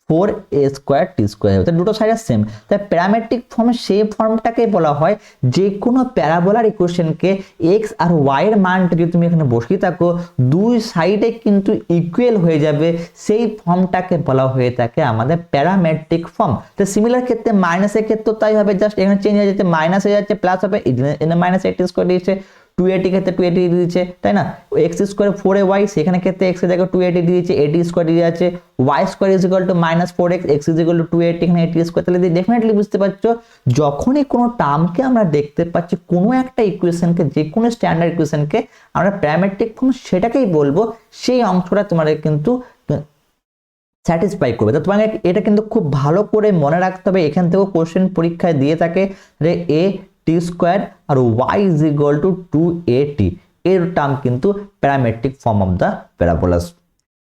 4a স্কোয়ার টি স্কোয়ার হবে। তাহলে দুটো সাইড সেম। তাই প্যারামেট্রিক ফর্মে সেই ফর্মটাকে বলা হয় যে কোনো প্যারাবোলার ইকুয়েশনকে এক্স আর ওয়াই এর মানটা যদি তুমি এখানে বসিয়ে থাকো, দুই সাইডে কিন্তু ইকুয়াল হয়ে যাবে, সেই ফর্মটাকে বলা হয়ে থাকে আমাদের প্যারামেট্রিক ফর্ম। তো সিমিলার ক্ষেত্রে মাইনাসের ক্ষেত্রে তাই হবে, জাস্ট এখানে চেঞ্জ হয়ে যাচ্ছে, মাইনাস হয়ে যাচ্ছে প্লাস হবে, এখানে মাইনাস এইট স্কোয়ার দিয়েছে, 280 ক্ষেত্রে 280 দিয়েছে, তাই না? এক্স স্কোয়ার 4ay, সেখানে ক্ষেত্রে এক্স এর জায়গায় 280 দিয়েছে, 80 স্কোয়ার দিয়ে যাচ্ছে, Y square is equal to minus 4x, X is equal to 280, এখানে 80 স্কোয়ার। তাহলে ডেফিনেটলি বুঝতে পারছো, যখনই কোনো টার্মকে আমরা দেখতে পাচ্ছি, কোনো একটা ইকুয়েশনকে, যে কোনো স্ট্যান্ডার্ড ইকুয়েশনকে আমরা প্যারামেট্রিক ফর্ম সেটাকেই বলবো, সেই অংশটা তোমাদের কিন্তু স্যাটিসফাই করবে। তো তোমাকে এটা কিন্তু খুব ভালো করে মনে রাখতে হবে। এখান থেকেও কোশ্চেন পরীক্ষায় দিয়ে থাকে যে এ টি স্কোয়ার আর y is equal to 2at, এর টার্ম কিন্তু parametric form of the parabolas.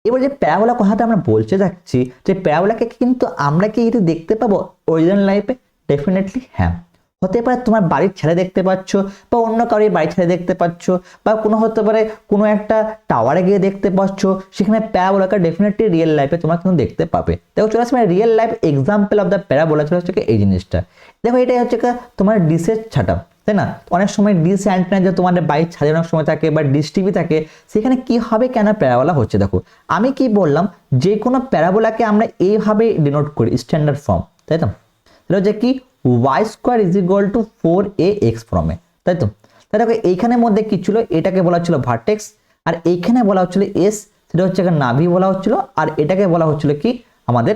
এবার যে প্যারাবোলা কথাটা আমরা বলতে যাচ্ছি, যে প্যারাবোলাকে কিন্তু আমরা কি এটা দেখতে পাবো অরিজিনাল লাইফে? ডেফিনেটলি হ্যাঁ। হতে পারে তোমার বাড়ির ছেলে দেখতে পাচ্ছ, বা অন্য কারোর বাড়ির ছেলে দেখতে পাচ্ছ, বা কোনো হতে পারে কোনো একটা টাওয়ারে গিয়ে দেখতে পাচ্ছ, সেখানে প্যারাবোলাকে ডেফিনেটলি রিয়েল লাইফে তোমরা কিন্তু দেখতে পাবে। দেখো চলে আসবে real life example of the parabola, চলে আসছে এই জিনিসটা। দেখো এটাই হচ্ছে তোমার ডিশের ছাটা, তাই না? অনেক সময় ডিশ অ্যান্টেনা যে তোমাদের বাড়ির ছাদে অনেক সময় থাকে, বা ডিশ টিভি থাকে, সেখানে কি হবে কেন প্যারাবোলা হচ্ছে। দেখো আমি কি বললাম, যে কোনো প্যারাবোলাকে আমরা এইভাবে ডিনোট করি, স্ট্যান্ডার্ড ফর্ম, তাই তো? তাহলে হচ্ছে কি y square is equal to 4ax ফর্মে, তাই তো? তাই দেখো এইখানের মধ্যে কি ছিল, এটাকে বলা হচ্ছিল ভার্টেক্স, আর এইখানে বলা হচ্ছিল এস, সেটা হচ্ছে নাভি বলা হচ্ছিল, আর এটাকে বলা হচ্ছিল কি আমাদের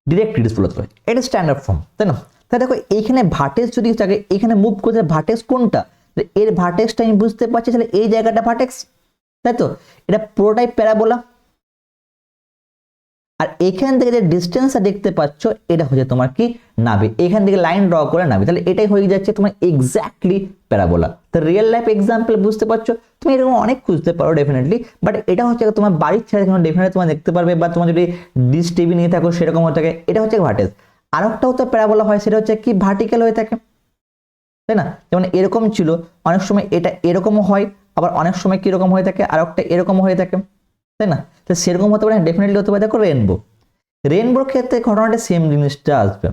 ডিরেক্ট্রিক্স বলা হচ্ছিল। এটা স্ট্যান্ডার্ড ফর্ম, তাই না? তাই দেখো এইখানে ভার্টেক্স যদি থাকে, এখানে মুভ করতে ভার্টেক্স কোনটা, এর ভার্টেক্সটা আমি বুঝতে পারছি, তাহলে এই জায়গাটা ভার্টেক্স, তাই তো? এটা পুরোটাই প্যারাবোলা। আর এখান থেকে যে ডিস্টেন্সটা দেখতে পাচ্ছ, এটা হচ্ছে তোমার কি নাভি, এখান থেকে লাইন ড্র করে নাভি, তাহলে এটাই হয়ে যাচ্ছে তোমার এক্স্যাক্টলি প্যারাবোলা। তো রিয়েল লাইফ এক্সাম্পল বুঝতে পারছো, তুমি এরকম অনেক খুঁজতে পারো ডেফিনেটলি, বাট এটা হচ্ছে তোমার বাড়ির ছেড়ে ডেফিনেটলি তোমার দেখতে পারবে, বা তোমার যদি ডিশ টিভি নিয়ে থাকো সেরকম হয়ে থাকে, এটা হচ্ছে ভার্টেক্স। আর একটাও তো প্যারাবোলা হয়, সেটা হচ্ছে কি ভার্টিক্যাল হয়ে থাকে, তাই না? যেমন এরকম ছিল, অনেক সময় এটা এরকমও হয়, আবার অনেক সময় কিরকম হয়ে থাকে, আর একটা এরকম হয়ে থাকে, তাই না? তো সেরকম হতে পারে, ডেফিনেটলি হতে পারে। দেখো রেনবো, রেনবোর ক্ষেত্রে ঘটনাটা সেম জিনিসটা আসবে।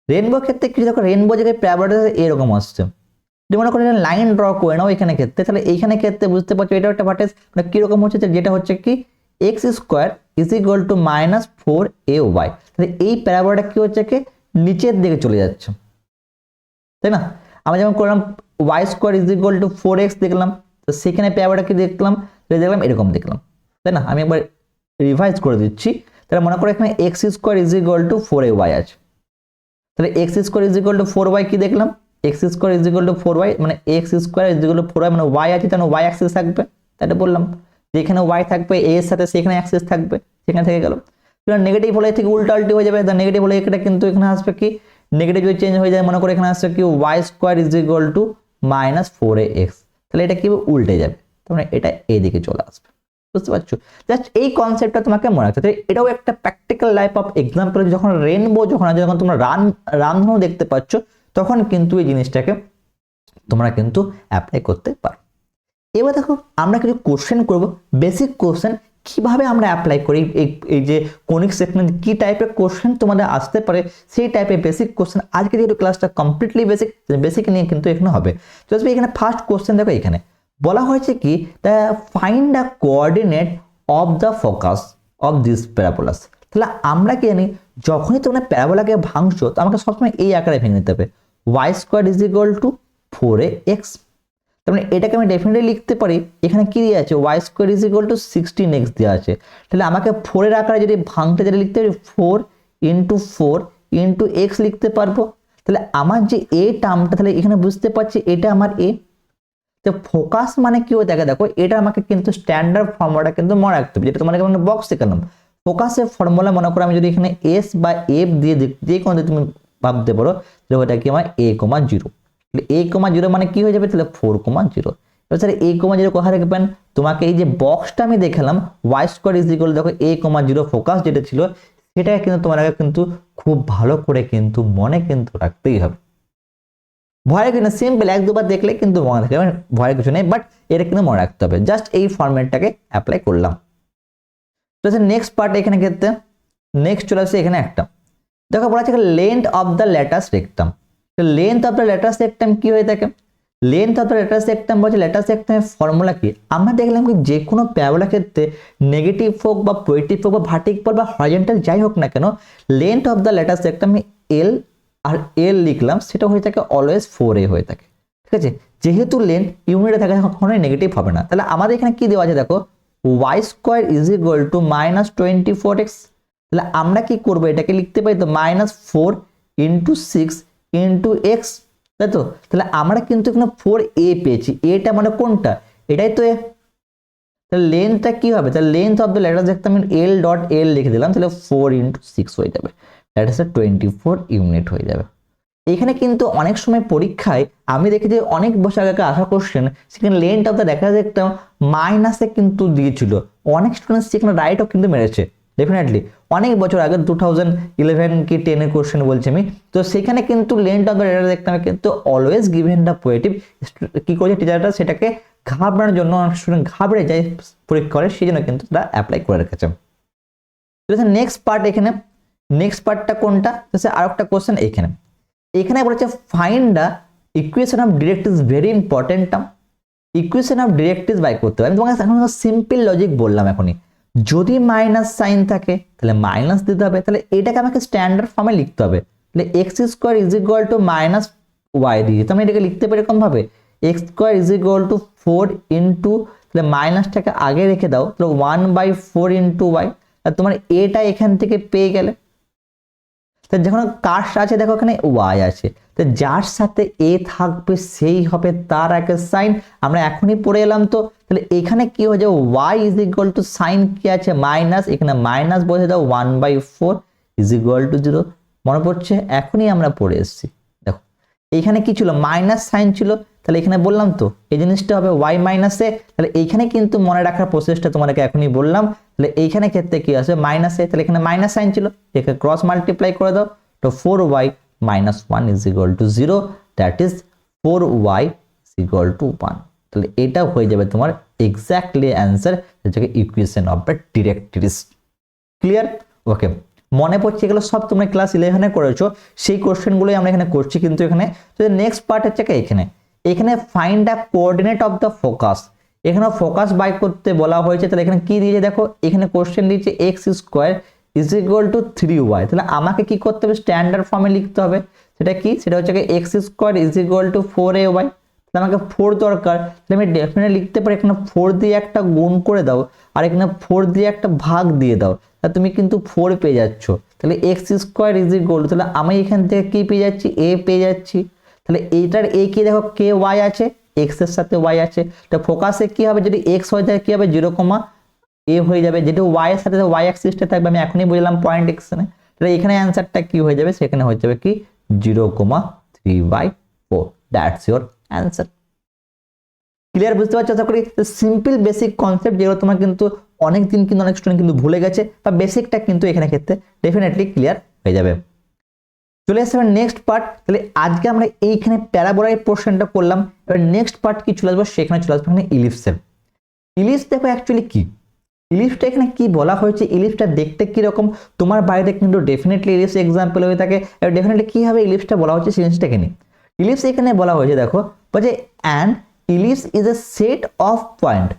রেনবোর ক্ষেত্রে কি, দেখো রেনবো জায়গায় প্যারাবোলাটা এরকম আসছে, যদি মনে করো লাইন ড্র করে নাও এখানে ক্ষেত্রে, তাহলে এইখানে ক্ষেত্রে বুঝতে পারছো এটা একটা ভার্টেক্স, মানে কিরকম হচ্ছে, যেটা হচ্ছে কি x square is equal to minus 4ay, তাহলে এই প্যারাবোলাটা কি হচ্ছে কি নিচের দিকে চলে যাচ্ছে, তাই না? আমরা যেমন করলাম Y square is equal to 4x দেখলাম, তো সেখানে প্যারাবোলাটা কি দেখলাম, দেখলাম এরকম দেখলাম, তাই না? আমি একবার রিভাইজ করে দিচ্ছি। তাহলে মনে করো এখানে X square is equal two 4ay আছে, তাহলে x square is equal to 4y কি দেখলাম, x square is equal to 4y, মানে x square is equal to 4y, মানে y আছে, তাহলে y অ্যাক্সিস থাকবে, তাই বললাম। যেখানে y থাকবে a এর সাথে সেখানে অ্যাক্সিস থাকবে, সেখানে থেকে গেল। নেগেটিভ হলে থেকে উল্টা উল্টি হয়ে যাবে, নেগেটিভ হলে এটা কিন্তু এখানে আসবে কি নেগেটিভ যদি চেঞ্জ হয়ে যায়, মনে করো এখানে আসছে কি y square is equal to minus 4ax, তাহলে এটা কি উল্টে যাবে, তার মানে এটা এইদিকে চলে আসবে, বুঝতে পারছো? জাস্ট এই কনসেপ্টটা তোমাকে মনে রাখতে হবে। এটাও একটা প্র্যাকটিক্যাল লাইফ অফ এক্সাম্পল, যখন রেনবো যখন তোমরা রানও দেখতে পাচ্ছ, তখন কিন্তু এই জিনিসটাকে তোমরা কিন্তু অ্যাপ্লাই করতে পারো। এবার দেখো আমরা কিছু কোশ্চেন করব, বেসিক কোশ্চেন কিভাবে আমরা অ্যাপ্লাই করি, এই যে কোনিক সেগমেন্ট কি টাইপের কোশ্চেন তোমাদের আসতে পারে, সেই টাইপের বেসিক কোশ্চেন আজকে যেহেতু ক্লাসটা কমপ্লিটলি বেসিক নিয়ে কিন্তু এখানে হবে। তো এখানে ফার্স্ট কোশ্চেন দেখো, এখানে বলা হয়েছে কি the find the coordinate of the focus of this parabolas. তাহলে আমরা কি জানি, যখনই তোমরা প্যারাবোলাকে ভাঙছো, তো আমাকে সবসময় এই আকারে ভেঙে নিতে হবে, Y square is equal to 4ax। তার মানে এটাকে আমি ডেফিনেটলি লিখতে পারি, এখানে কি দেওয়া আছে, Y square is equal to 16x দেওয়া আছে, তাহলে আমাকে 4 এর আকারে যদি ভাঙতে যেটা লিখতে পারি 4 ইন্টু 4 ইন্টু এক্স লিখতে পারবো। তাহলে আমার যে এ টার্মটা, তাহলে এখানে বুঝতে পারছি এটা আমার এ। তো ফোকাস মানে কি হয়ে থাকে, দেখো এটা আমাকে কিন্তু স্ট্যান্ডার্ড ফর্মুলাটা কিন্তু মনে রাখতে হবে, যেটা তোমাকে মানে বক্স দেখালাম। ফোকাসের ফর্মুলা মনে করো আমি যদি এখানে এস বা এফ দিয়ে যে কোনো তুমি ভাবতে পারো, তাহলে ওটা কি আমার a,0, a,0 মানে কি হয়ে যাবে, তাহলে 4,0। এবার স্যার a,0 কোথা রাখবেন, তোমাকে এই যে বক্সটা আমি দেখালাম ওয়াই স্কোয়ার ইজ ইকুয়াল, দেখো a,0 ফোকাস যেটা ছিল সেটাকে কিন্তু তোমাকে কিন্তু খুব ভালো করে কিন্তু মনে কিন্তু রাখতেই হবে। ভয়ের কিছু না, সিম্পল 1-2 বার দেখলে কিন্তু মনে থাকে, ভয়ের কিছু নেই, বাট এটা কিন্তু মনে রাখতে হবে। জাস্ট এই ফরম্যাটটাকে অ্যাপ্লাই করলাম। তো নেক্সট পার্ট এখানে ক্ষেত্রে নেক্সট চলে আসছে এখানে একটা দেখো বলা আছে length of the latus rectum. Length of the latus rectum কি হয়ে থাকে? Length of the latus rectum বলছে ল্যাটাস রেক্টামের ফর্মুলা কি? আমরা দেখলাম কি যে কোনো প্যারাবোলার ক্ষেত্রে নেগেটিভ হোক বা পজিটিভ হোক বা ভার্টিক্যাল বা হরিজন্টাল যাই হোক না কেন, length of the latus rectum এল আর এল লিখলাম, সেটা হয়ে থাকে অলওয়েজ 4a হয়ে থাকে। ঠিক আছে, যেহেতু লেন্থ ইউনিটে থাকে কখনোই নেগেটিভ হবে না। তাহলে আমাদের এখানে কি দেওয়া আছে দেখো, y square is equal two -24x। তাহলে আমরা কি করবো, এটাকে লিখতে পারি তো -4 × 6 × x, তাই তো? তাহলে আমরা কিন্তু এখানে 4a পেয়েছি, এটা মানে কোনটা, এটাই তো a। তাহলে লেন্থটা কি হবে, তাহলে লেন্থ অফ দ্য ল্যাটাস দেখতে আমি l.l লিখে দিলাম, তাহলে 4 × 6 হয়ে যাবে, দ্যাট ইজ 24 ইউনিট হয়ে যাবে। এখানে কিন্তু অনেক সময় পরীক্ষায় আমি দেখি যে অনেক বছর আগে আসা কোশ্চেন, সেখানে লেন্থ অফ দ্য ল্যাটাস দেখতাম মাইনাসে কিন্তু দিয়েছিল, অনেক স্টুডেন্টস সেখানে রাইটও কিন্তু মেরেছে ডেফিনেটলি। অনেক বছর আগে 2011 কি 10 কোশ্চেন বলছি আমি, তো সেখানে কিন্তু লেন্থ অফ দ্য ল্যাটাস দেখতাম কিন্তু অলওয়েজ গিভেন দ্য পজিটিভ। কি করছে টিচারটা, সেটাকে ঘাবড়ানোর জন্য অনেক স্টুডেন্ট ঘাবড়ে যায় পরীক্ষা করে, সেই জন্য কিন্তু তারা অ্যাপ্লাই করে রেখেছে। নেক্সট পার্ট এখানে, নেক্সট পার্টটা কোনটা, আর একটা কোশ্চেন এখানে এখানে বলেছে find the equation of directrix, very important term. Equation of directrix বাই করতে হবে। আমি তোমাকে এখন সিম্পল লজিক বললাম এখনই, যদি মাইনাস সাইন থাকে তাহলে মাইনাস দিতে হবে, তাহলে এটাকে আমাকে স্ট্যান্ডার্ড ফর্মে লিখতে হবে। তাহলে x square is equal to minus Y দিয়ে আমি এটাকে লিখতে পারি এরকম ভাবে, X square is equal to 4 into, তাহলে মাইনাসটাকে আগে রেখে দাও, তাহলে 1/4 ইন্টু ওয়াই। আর তোমার এটা এখান থেকে পেয়ে গেলে, তো যখন কার আছে দেখো এখানে ওয়াই আছে, তো যার সাথে এ থাকবে সেই হবে তার আগে সাইন। আমরা এখনই পড়ে এলাম তো, তাহলে এখানে কি হয়ে যাবে, Y is equal to sign কি আছে মাইনাস, এখানে মাইনাস বসে দাও 1/4 ইজ ইকুয়াল টু 0। মনে পড়ছে, এখনই আমরা পড়ে এসেছি। দেখো এইখানে কি ছিল, মাইনাস সাইন ছিল, তাহলে এখানে বললাম তো এই জিনিসটা হবে ওয়াই মাইনাসে। তাহলে এইখানে কিন্তু মনে রাখার প্রসেসটা তোমাদেরকে এখনই বললাম। তাহলে এইখানে ক্ষেত্রে কি আছে মাইনাসে, তাহলে এখানে মাইনাস সাইন ছিল, এখানে ক্রস মাল্টিপ্লাই করে দাও, তো 4y - 1 is equal to 0, that is 4y is equal to 1। তাহলে এটা হয়ে যাবে তোমার এক্স্যাক্টলি অ্যান্সার, যেটাকে ইকুয়েশন অফ দ্য ডিরেক্ট্রিক্স। ক্লিয়ার? ওকে, মনে পড়ছে এগুলো সব তোমরা ক্লাস 11-এ করেছো, সেই কোশ্চেনগুলোই আমরা এখানে করছি। কিন্তু এখানে নেক্সট পার্ট হচ্ছে এখানে এখানে find the coordinate of the focus. এখানে ফোকাস বাই করতে বলা হয়েছে। তাহলে এখানে কি দিয়েছে দেখো, এখানে কোশ্চেন দিয়েছে x square is equal two 3y। তাহলে আমাকে কি করতে হবে, স্ট্যান্ডার্ড ফর্মে লিখতে হবে। সেটা কি, সেটা হচ্ছে X square is equal two 4ay। তাহলে আমাকে 4 দরকার, তাহলে আমি ডেফিনেটলি লিখতে পারি এখানে 4 দিয়ে একটা গুণ করে দাও, আর এখানে 4 দিয়ে একটা ভাগ দিয়ে দাও, তাহলে তুমি কিন্তু 4 পেয়ে যাচ্ছ। তাহলে এক্স স্কোয়ার ইজ ইকুয়াল, তাহলে আমি এখান থেকে কি পেয়ে যাচ্ছি, এ পেয়ে যাচ্ছি। তাহলে এইটার এ কি দেখো, কে ওয়াই আছে, এক্স এর সাথে ওয়াই আছে, তো ফোকাসে কি হবে, যদি এক্স হয়ে যায় কি হবে 0, এ হয়ে যাবে, যেটা ওয়াই এর সাথে ওয়াই অ্যাক্সিসটা থাকবে, আমি এখনই বুঝলাম পয়েন্ট এক্সনে। তাহলে এখানে অ্যান্সারটা কি হয়ে যাবে, সেখানে হয়ে যাবে কি 0,3/4, দ্যাটস ইওর অ্যান্সার। ক্লিয়ার? বুঝতে পারছো আশা করি? সিম্পল বেসিক কনসেপ্ট যেগুলো তোমার কিন্তু অনেক দিন কিন্তু অনেক স্টুডেন্ট কিন্তু ভুলে গেছে, বা বেসিকটা কিন্তু এখানে ক্ষেত্রে ডেফিনেটলি ক্লিয়ার হয়ে যাবে। চলে আসছে নেক্সট পার্ট। তাহলে আজকে আমরা এইখানে প্যারাবোলার পোর্শনটা করলাম, এবার নেক্সট পার্ট কি চলে আসবো, সেখানে চলে আসবো এখানে ইলিপসের। ইলিপস দেখো অ্যাকচুয়ালি কি, ইলিপসটা এখানে কি বলা হয়েছে, ইলিপসটা দেখতে কি রকম, তোমার বাড়িতে কিন্তু ডেফিনেটলি ইলিপস এক্সাম্পল হয়ে থাকে। এবার ডেফিনেটলি কি হবে ইলিপসটা বলা হচ্ছে সেই জিনিসটাকে নিয়ে। ইলিপস এখানে বলা হয়েছে দেখো, বলছে an ellipse is a set of point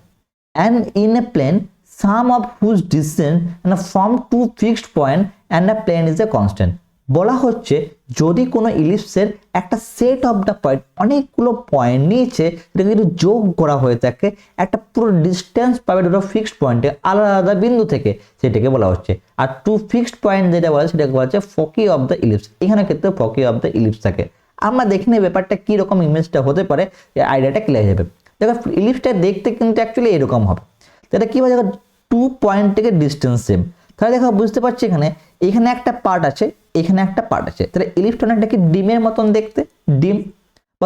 and in a plane sum of whose distance and from two fixed point and a plane is a constant। বলা হচ্ছে যদি কোনো ইলিপসের একটা সেট অফ দ্য পয়েন্ট, অনেকগুলো পয়েন্ট নিয়েছে, এটা যদি যোগ করা হয়ে থাকে একটা পুরো ডিস্টেন্স পাবে দুটো ফিক্সড পয়েন্টে আলাদা আলাদা বিন্দু থেকে, সেটাকে বলা হচ্ছে। আর টু ফিক্সড পয়েন্ট যেটা বলা সেটাকে বলা হচ্ছে ফকি অফ দ্য ইলিপস। এখানে ক্ষেত্রে ফকি অফ দ্য ইলিপস থাকে। আমরা দেখি না ব্যাপারটা কি রকম ইমেজটা হতে পারে, আইডিয়াটা ক্লিয়ার হয়ে যাবে। দেখো ইলিপসটা দেখতে কিন্তু অ্যাকচুয়ালি এরকম হবে। এটা কি বলে, 2 পয়েন্ট থেকে ডিস্টেন্স সেম। তাহলে দেখো বুঝতে পারছি এখানে একটা পার্ট আছে, এখানে একটা পার্ট আছে, তাহলে ইলিপসটা অনেকটা কি ডিমের মতন দেখতে, ডিম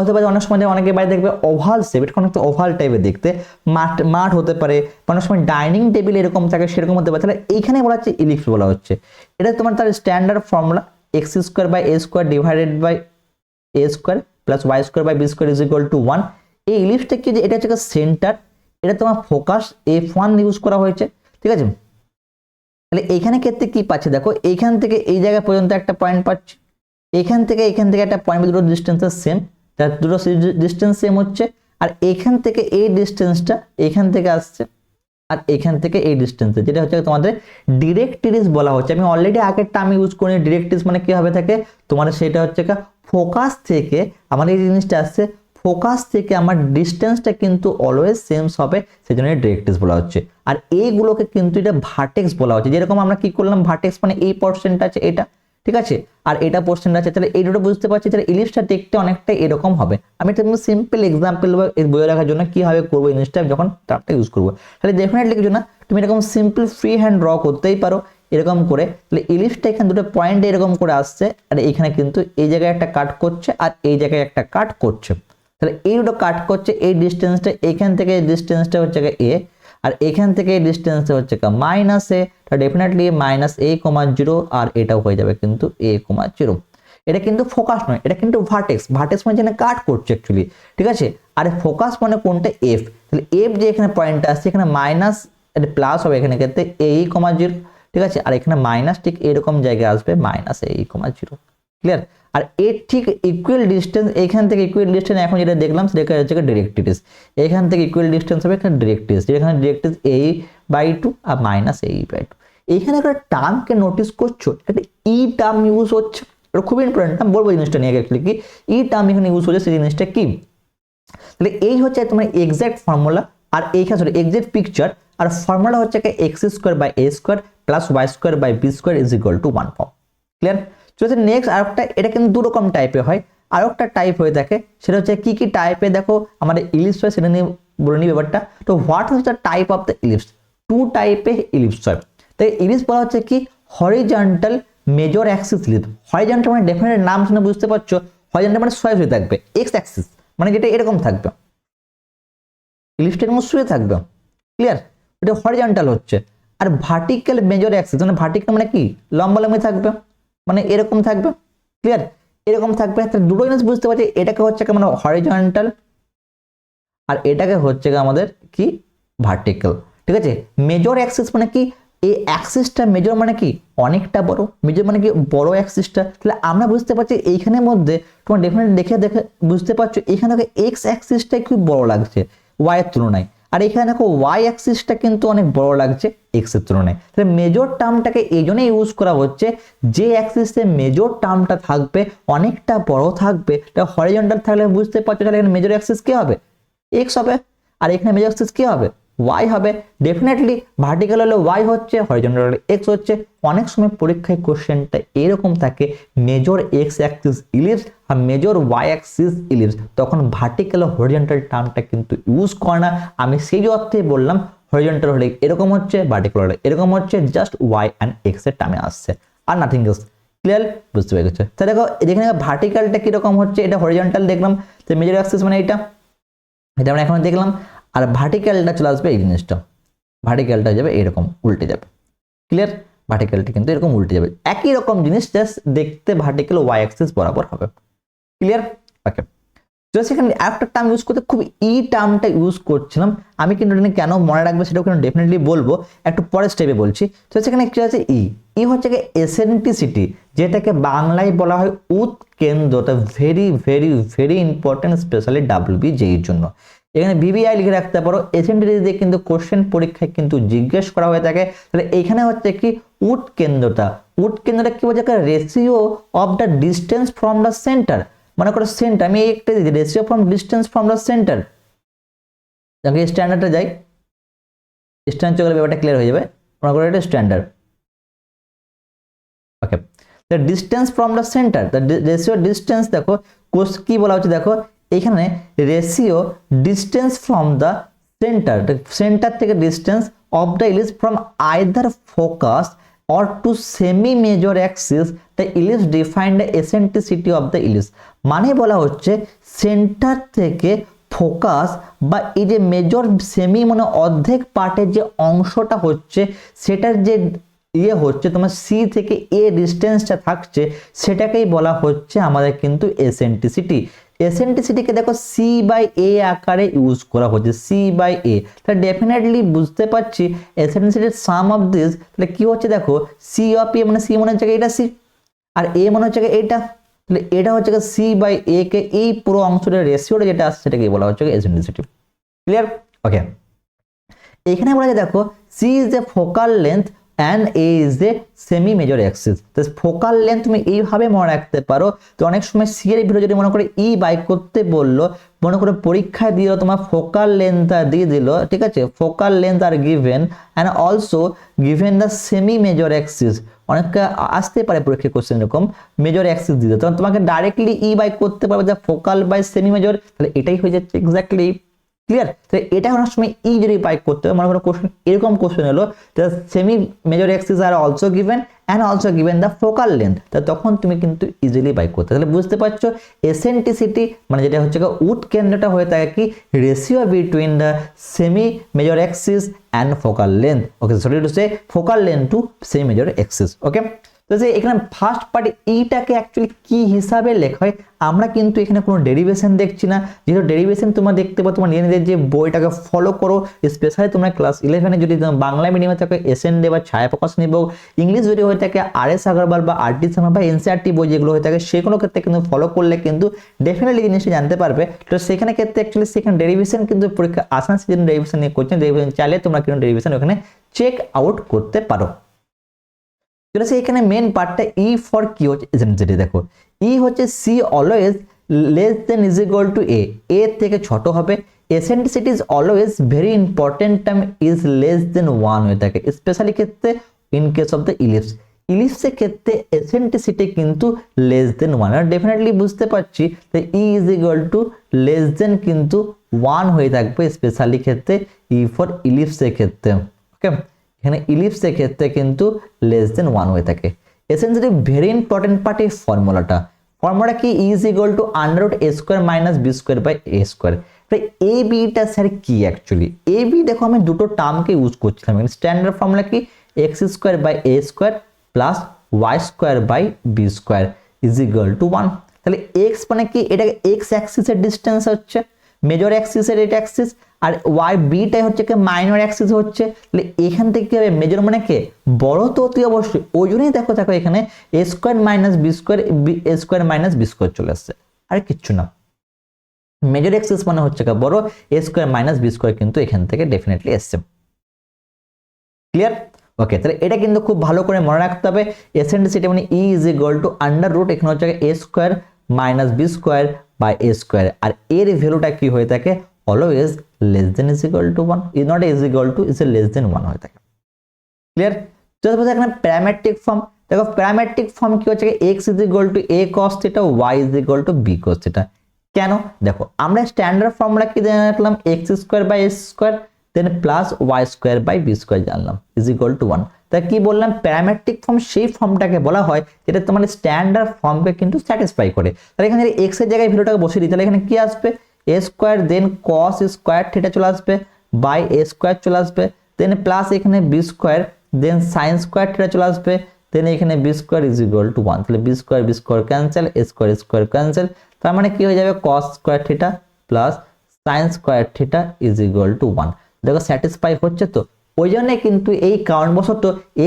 হতে পারে অনেক সময় অনেকের বাড়ি দেখবে ওভাল শেপ, এটা অনেকটা ওভাল টাইপের দেখতে, মাঠ হতে পারে, অনেক সময় ডাইনিং টেবিল এরকম থাকে, সেরকম হতে পারে। তাহলে এইখানে বলা হচ্ছে ইলিপস বলা হচ্ছে। এটা তোমার তার standard formula X square by A square divided by A square plus Y square by B square is equal to 1। এই ইলিপসটা কি, যে এটা হচ্ছে সেন্টার, এটা তোমার ফোকাস F1 ইউজ করা হয়েছে, ঠিক আছে। তাহলে এইখানে ক্ষেত্রে কি পাচ্ছে দেখো, এইখান থেকে এই জায়গা পর্যন্ত একটা পয়েন্ট পাচ্ছি, এখান থেকে একটা পয়েন্ট, দুটো ডিস্টেন্সের সেম, তার দুটো ডিস্টেন্স সেম হচ্ছে। আর এখান থেকে এই ডিস্টেন্সটা এখান থেকে আসছে, আর এখান থেকে এই ডিস্টেন্সে, যেটা হচ্ছে তোমাদের ডিরেক্ট্রিক্স বলা হচ্ছে। আমি অলরেডি আগের টার্ম ইউজ করি, ডিরেক্ট্রিক্স মানে কি হবে থাকে তোমাদের, সেটা হচ্ছে ফোকাস থেকে আমার এই জিনিসটা আসছে, ফোকাস থেকে আমার ডিস্টেন্সটা কিন্তু অলওয়েজ সেম হবে, সেই জন্য ডিরেক্ট্রিক্স বলা হচ্ছে। আর এইগুলোকে কিন্তু এটা ভার্টেক্স বলা হচ্ছে। যেরকম আমরা কি করলাম, ভার্টেক্স মানে এই পোরশনটা আছে এটা, ঠিক আছে, আর এটা পোরশন আছে, তাহলে এই দুটো বুঝতে পারছি। তাহলে ইলিপসটা দেখতে অনেকটা এরকম হবে। আমি এটা সিম্পল এক্সাম্পল বলে রাখার জন্য কিভাবে করবো এই জিনিসটা যখন টার্মটা ইউজ করবো, তাহলে ডেফিনেটলি কিছু না, তুমি এরকম সিম্পল ফ্রি হ্যান্ড ড্র করতেই পারো এরকম করে। তাহলে ইলিপসটা এখানে দুটো পয়েন্ট এরকম করে আসছে, আর এখানে কিন্তু এই জায়গায় একটা কাট করছে, আর এই জায়গায় একটা কাট করছে। তাহলে এই দুটো কাট করছে, এই ডিস্টেন্সটা এখান থেকে ডিস্টেন্সটা হচ্ছে এ, আর এখান থেকে ডিস্টেন্সটা হচ্ছে মাইনাস এ, ডেফিনেটলি মাইনাস এ কমা 0, আর এটাও হয়ে যাবে কিন্তু এ কমা 0। এটা কিন্তু ফোকাস নয়, এটা কিন্তু ভার্টেক্স। ভার্টেক্স মানে যেখানে কাট করছে অ্যাকচুয়ালি, ঠিক আছে। আর ফোকাস মানে কোনটা, এফ। তাহলে এফ যে এখানে পয়েন্টটা আসছে, এখানে মাইনাস প্লাস হবে এখানে ক্ষেত্রে এ কমা 0, ঠিক আছে। আর এখানে মাইনাস ঠিক এরকম জায়গায় আসবে মাইনাস এ কমা 0, ক্লিয়ার। আর এর ঠিক ইকুয়াল ডিস্টেন্স এখান থেকে, ইকুয়াল ডিস্টেন্স এখন যেটা দেখলাম সেটা হচ্ছে ডিরেক্ট্রিক্স। এখান থেকে ইকুয়াল ডিস্টেন্স হবে এখানে ডিরেক্ট্রিক্স, যেখানে ডিরেক্ট্রিক্স a/2 আর মাইনাস a/2। এইখানে একটা টার্মকে নোটিস করছো, একটা ই টার্ম ইউজ হচ্ছে, এটা খুব ইম্পর্টেন্ট। আমি বলবো জিনিসটা নিয়ে অ্যাকচুয়ালি কি ই টার্ম এখানে ইউজ হচ্ছে, সেই জিনিসটা কি। তাহলে এই হচ্ছে তোমার এক্সাক্ট ফর্মুলা, আর এইখানে সরি এক্সাক্ট পিকচার। আর ফর্মুলা হচ্ছে X square by A square plus Y square by B square is equal to 1 form, clear. চলছে নেক্সট আরেকটা, এটা কিন্তু দু রকম টাইপের হয়। আরেকটা টাইপ হয়ে থাকে, সেটা হচ্ছে কি কি টাইপে দেখো আমাদের ইলিপস হয়, সেটা নিয়ে বলে নিই ব্যাপারটা। তো what is the type of the ellipse, two টাইপে ইলিপস হয়। তাই ইলিপস বলা হচ্ছে কি horizontal major axis ellipse. Horizontal মানে ডেফিনেট নাম শুনে বুঝতে পারছো, হরিজন্টাল মানে সোজা হয়ে থাকবে, এক্স অ্যাক্সিস মানে যেটা এরকম থাকবে, ইলিপসটা এরকম শুয়ে থাকবে, ক্লিয়ার, এটা হরিজন্টাল হচ্ছে। আর ভার্টিক্যাল মেজর অ্যাক্সিস মানে ভার্টিক্যাল মানে কি লম্বালম্বি থাকবে, মানে এরকম থাকবে, ক্লিয়ার, এরকম থাকবে। তাহলে দুটো জিনিস বুঝতে পারছি, এটাকে হচ্ছে মানে হরিজন্টাল, আর এটাকে হচ্ছে আমাদের কি ভার্টিক্যাল, ঠিক আছে। মেজর অ্যাক্সিস মানে কি, এই অ্যাক্সিসটা মেজর মানে কি অনেকটা বড়, মেজর মানে কি বড় অ্যাক্সিসটা। তাহলে আমরা বুঝতে পারছি এইখানের মধ্যে তোমার ডেফিনেটলি দেখে বুঝতে পারছো এখানে এক্স অ্যাক্সিসটাই খুব বড় লাগছে ওয়াই এর তুলনায়, আর এখানে দেখো ওয়াই অ্যাক্সিসটা কিন্তু অনেক বড় লাগছে এক্স এর তুলনায়। তাহলে মেজর টার্মটাকে এই জন্য ইউজ করা হচ্ছে, যে অ্যাক্সিসে মেজর টার্মটা থাকবে অনেকটা বড় থাকবে, হরিজন্টাল থাকলে বুঝতে পারছো তাহলে এখানে মেজর অ্যাক্সিস কি হবে, এক্স হবে, আর এখানে মেজর অ্যাক্সিস কি হবে, ওয়াই হবে। ডেফিনেটলি ভার্টিক্যাল হলে ওয়াই হচ্ছে, হরিজন্টাল হলে এক্স হচ্ছে। অনেক সময় পরীক্ষায় কোশ্চেনটা এরকম থাকে, মেজর এক্স অ্যাক্সিস ইলিপস আর মেজর ওয়াই অ্যাক্সিস ইলিপস, তখন ভার্টিক্যাল ও হরিজন্টাল টার্মটা কিন্তু ইউজ করে না। আমি সেই অর্থে বললাম হরিজন্টাল হলে এরকম হচ্ছে, ভার্টিক্যাল হলে এরকম হচ্ছে, জাস্ট ওয়াই অ্যান্ড এক্স এর টার্মে আসছে আর নাথিং এলস, ক্লিয়ার, বুঝতে পেরেছো। তাহলে দেখো এখানে ভার্টিক্যালটা কিরকম হচ্ছে, এটা হরিজন্টাল দেখলাম, তো মেজর অ্যাক্সিস মানে এটা আমরা এখন দেখলাম। আর ভার্টিক্যালটা চলে আসবে এই জিনিসটা, ভার্টিক্যালটা যাবে এরকম উল্টে যাবে, ক্লিয়ার, ভার্টিক্যালটা কিন্তু এরকম উল্টে যাবে, একই রকম জিনিস জাস্ট দেখতে ভার্টিক্যাল ওয়াই অ্যাক্সিস বরাবর হবে, ক্লিয়ার, ওকে। তো সেখানে একটা টার্ম ইউজ করতে খুব ই টার্মটা ইউজ করছিলাম আমি, কিন্তু কেন মনে রাখবে সেটাও কিন্তু ডেফিনেটলি বলবো, একটু পরের স্টেপে বলছি। তো সেখানে কি আছে ই হচ্ছে এসেন্ট্রিসিটি, যেটাকে বাংলায় বলা হয় উৎকেন্দ্রতা, very very very important, specially WBJEE-র জন্য। এখানে VBI লিখে রাখতে পারো, এসেন্ট্রিসিটি দিয়ে কিন্তু কোশ্চেন পরীক্ষায় কিন্তু জিজ্ঞেস করা হয়ে থাকে। তাহলে এইখানে হচ্ছে কি উৎকেন্দ্রতা, উৎকেন্দ্রতা কি বলছে, ratio of the distance from the centre, মনে করো সেন্টার, আমি একটা দিই ratio from distance from the centre, তাহলে স্ট্যান্ডার্ডে যাই, স্ট্যান্ড চলে ব্যাপারটা ক্লিয়ার হয়ে যাবে। মনে করো এটা standard, okay. The distance from the centre, the ratio distance, দেখো কোর্স কি বলা হচ্ছে, দেখো এখানে ratio distance from the centre, centre থেকে distance of the ellipse from either focus or to semi major axis the ellipse define the eccentricity of the ellipse। মানে বলা হচ্ছে সেন্টার থেকে ফোকাস বা এই যে মেজর সেমি মানে অর্ধেক পার্টের যে অংশটা হচ্ছে সেটার যে ইয়ে হচ্ছে তোমার সি থেকে এ ডিস্টেন্সটা থাকছে সেটাকেই বলা হচ্ছে আমাদের কিন্তু এসেন্ট্রিসিটি। এসেন্ট্রিসিটিকে দেখো সি বাই এ আকারে ইউজ করা হচ্ছে, সি বাই এ। তাহলে ডেফিনেটলি বুঝতে পারছি এসেন্ট্রিসিটির সাম অফ দিস তাহলে কি হচ্ছে দেখো সি অফ এ মানে সি মনে হচ্ছে এটা সি আর এ মনে হচ্ছে এটা, তাহলে এটা হচ্ছে সি বাই এ কে এই পুরো অংশটার রেশিওটা যেটা আসছে সেটাকে বলা হচ্ছে এসেন্ট্রিসিটি। ক্লিয়ার? ওকে, এখানে বলা যায় দেখো C is a focal length and A is the semi major axis। তো ফোকাল লেন্থ তুমি এইভাবে মনে রাখতে পারো। তো অনেক সময় সি এর ভিডিও যদি মনে করে ই বাই করতে বললো, মনে করে পরীক্ষায় দিল তোমার ফোকাল লেন্থ দিয়ে দিল, ঠিক আছে, focal length are given and also given the semi major Axis. অনেকটা আসতে পারে পরীক্ষা কোশ্চেন এরকম মেজর অ্যাক্সিস দিতে, তখন তোমাকে ডাইরেক্টলি ই বাই করতে পারবে যে ফোকাল বাই সেমি মেজর, তাহলে এটাই হয়ে যাচ্ছে এক্স্যাক্টলি। ক্লিয়ার? তো এটা অনেক সময় ই যদি বাই করতে হবে, মনে করো কোশ্চেন এরকম কোশ্চেন হলো semi major Axis are also given and also given the focal length, তো তখন তুমি কিন্তু ইজিলি বাই করতে। তাহলে বুঝতে পারছো এসেন্ট্রিসিটি মানে যেটা হচ্ছে উৎকেন্দ্রটা হয়ে থাকে কি ratio between the semi major axis and focal length. Okay, sorry to say focal length to semi major axis. Okay, তো যে এখানে ফার্স্ট পার্ট এইটাকে অ্যাকচুয়ালি কি হিসাবে লেখা হয় আমরা কিন্তু এখানে কোনো ডেরিভেশন দেখছি না। যেহেতু ডেরিভেশন তোমরা দেখতে পাও তোমার নিজেদের যে বইটাকে ফলো করো, স্পেশালি তোমরা ক্লাস 11-এ যদি বাংলা মিডিয়ামে থাকে এসএন ডে বা ছায়াপ্রকাশ নিব, ইংলিশ যদি হয়ে থাকে RS আগরওয়াল বা RT শর্মা বা NCERT বই যেগুলো হয়ে থাকে সেগুলো ক্ষেত্রে কিন্তু ফলো করলে কিন্তু ডেফিনেটলি জিনিসটা জানতে পারবে। তো সেখানে ক্ষেত্রে অ্যাকচুয়ালি সেখানে ডেরিভেশন কিন্তু পরীক্ষা আসান সিজন ডেরিভেশন নিয়ে করছেন, ডেরিভেশন চাইলে তোমরা কিন্তু ডেরিভেশন ওখানে চেক আউট করতে পারো। এখানে মেন পার্টটা ই ফর কি হচ্ছে এসেন্ট্রিসিটি। দেখো ই হচ্ছে c always less than is equal to a, a থেকে ছোট হবে। Eccentricity is always very important term is less than 1 হয়ে থাকে, স্পেশালি ক্ষেত্রে in case of the ellipse. ইলিপসের ক্ষেত্রে এসেন্ট্রিসিটি কিন্তু লেস দেন 1, আর ডেফিনেটলি বুঝতে পারছি যে e is equal to less than কিন্তু 1 হয়ে থাকবে, স্পেশালি ক্ষেত্রে ই ফর ইলিপসের ক্ষেত্রে। ওকে, এখানে ইলিপসের ক্ষেত্রে কিন্তু লেস দেন 1 হয়ে থাকে। এসেন্সিয়ালি ভেরি ইম্পর্টেন্ট পার্ট এই ফর্মুলাটা কি is equal to under root A square minus B square by A square. এ বিটা স্যার কি অ্যাকচুয়ালি এ বি দেখো আমি দুটো টার্মকে ইউজ করছিলাম। স্ট্যান্ডার্ড ফর্মুলা কি x square by A square plus Y square by B square is equal to 1। তাহলে X মানে কি এটা এক্স অ্যাক্সিসের ডিস্টেন্স হচ্ছে, মেজর অ্যাক্সিসের এটা অ্যাক্সিস, আর ওয়াই বিটাই হচ্ছে কি মাইনর অ্যাক্সিস হচ্ছে। তাহলে এখান থেকে কি হবে মেজর মানে কে বড়, তো অতি অবশ্যই ওই জন্যই দেখো এখানে a square minus B square A square minus B square চলে আসছে, আর কিচ্ছু না। মেজর অ্যাক্সিস মানে হচ্ছে কি বড়, এ স্কোয়ার মাইনাস বি স্কোয়ার কিন্তু এখান থেকে ডেফিনেটলি এসছে। ক্লিয়ার? ওকে, তাহলে এটা কিন্তু খুব ভালো করে মনে রাখতে হবে। এসেন্ট্রিসিটি মানে e is equal to under root এখানে হচ্ছে a square minus B square by A square, আর এর ভ্যালুটা কি হয়ে থাকে always less than is equal to 1, is not is equal to is a less than 1 হয়ে থাকে। ক্লিয়ার? চলো এখানে প্যারামেট্রিক ফর্ম দেখো, প্যারামেট্রিক ফর্ম কি হচ্ছে x is equal to a cos theta, y is equal to b cos theta। কেন দেখো আমরা স্ট্যান্ডার্ড ফর্মুলা কি জানলাম x square by s square then plus y square by b square জানলাম is equal to 1। তাই কি বললাম parametric form সেই ফর্মটাকে বলা হয় যেটা তোমার স্ট্যান্ডার্ড ফর্মকে কিন্তু স্যাটিসফাই করে। তাহলে এখানে x এর জায়গায় ভ্যালুটাকে বসিয়ে দিই, তাহলে এখানে কি আসবে a square then cos square theta চলে আসবে বাই a স্কয়ার চলে আসবে দেন প্লাস এখানে b square then sin square theta চলে আসবে দেন এখানে b square is equal to 1। তাহলে b square cancel, a square cancel, তার মানে কি হয়ে যাবে cos square theta plus sin square theta is equal to 1। দেখো স্যাটিসফাই হচ্ছে তো, ওই জন্য কিন্তু এই কারণবশত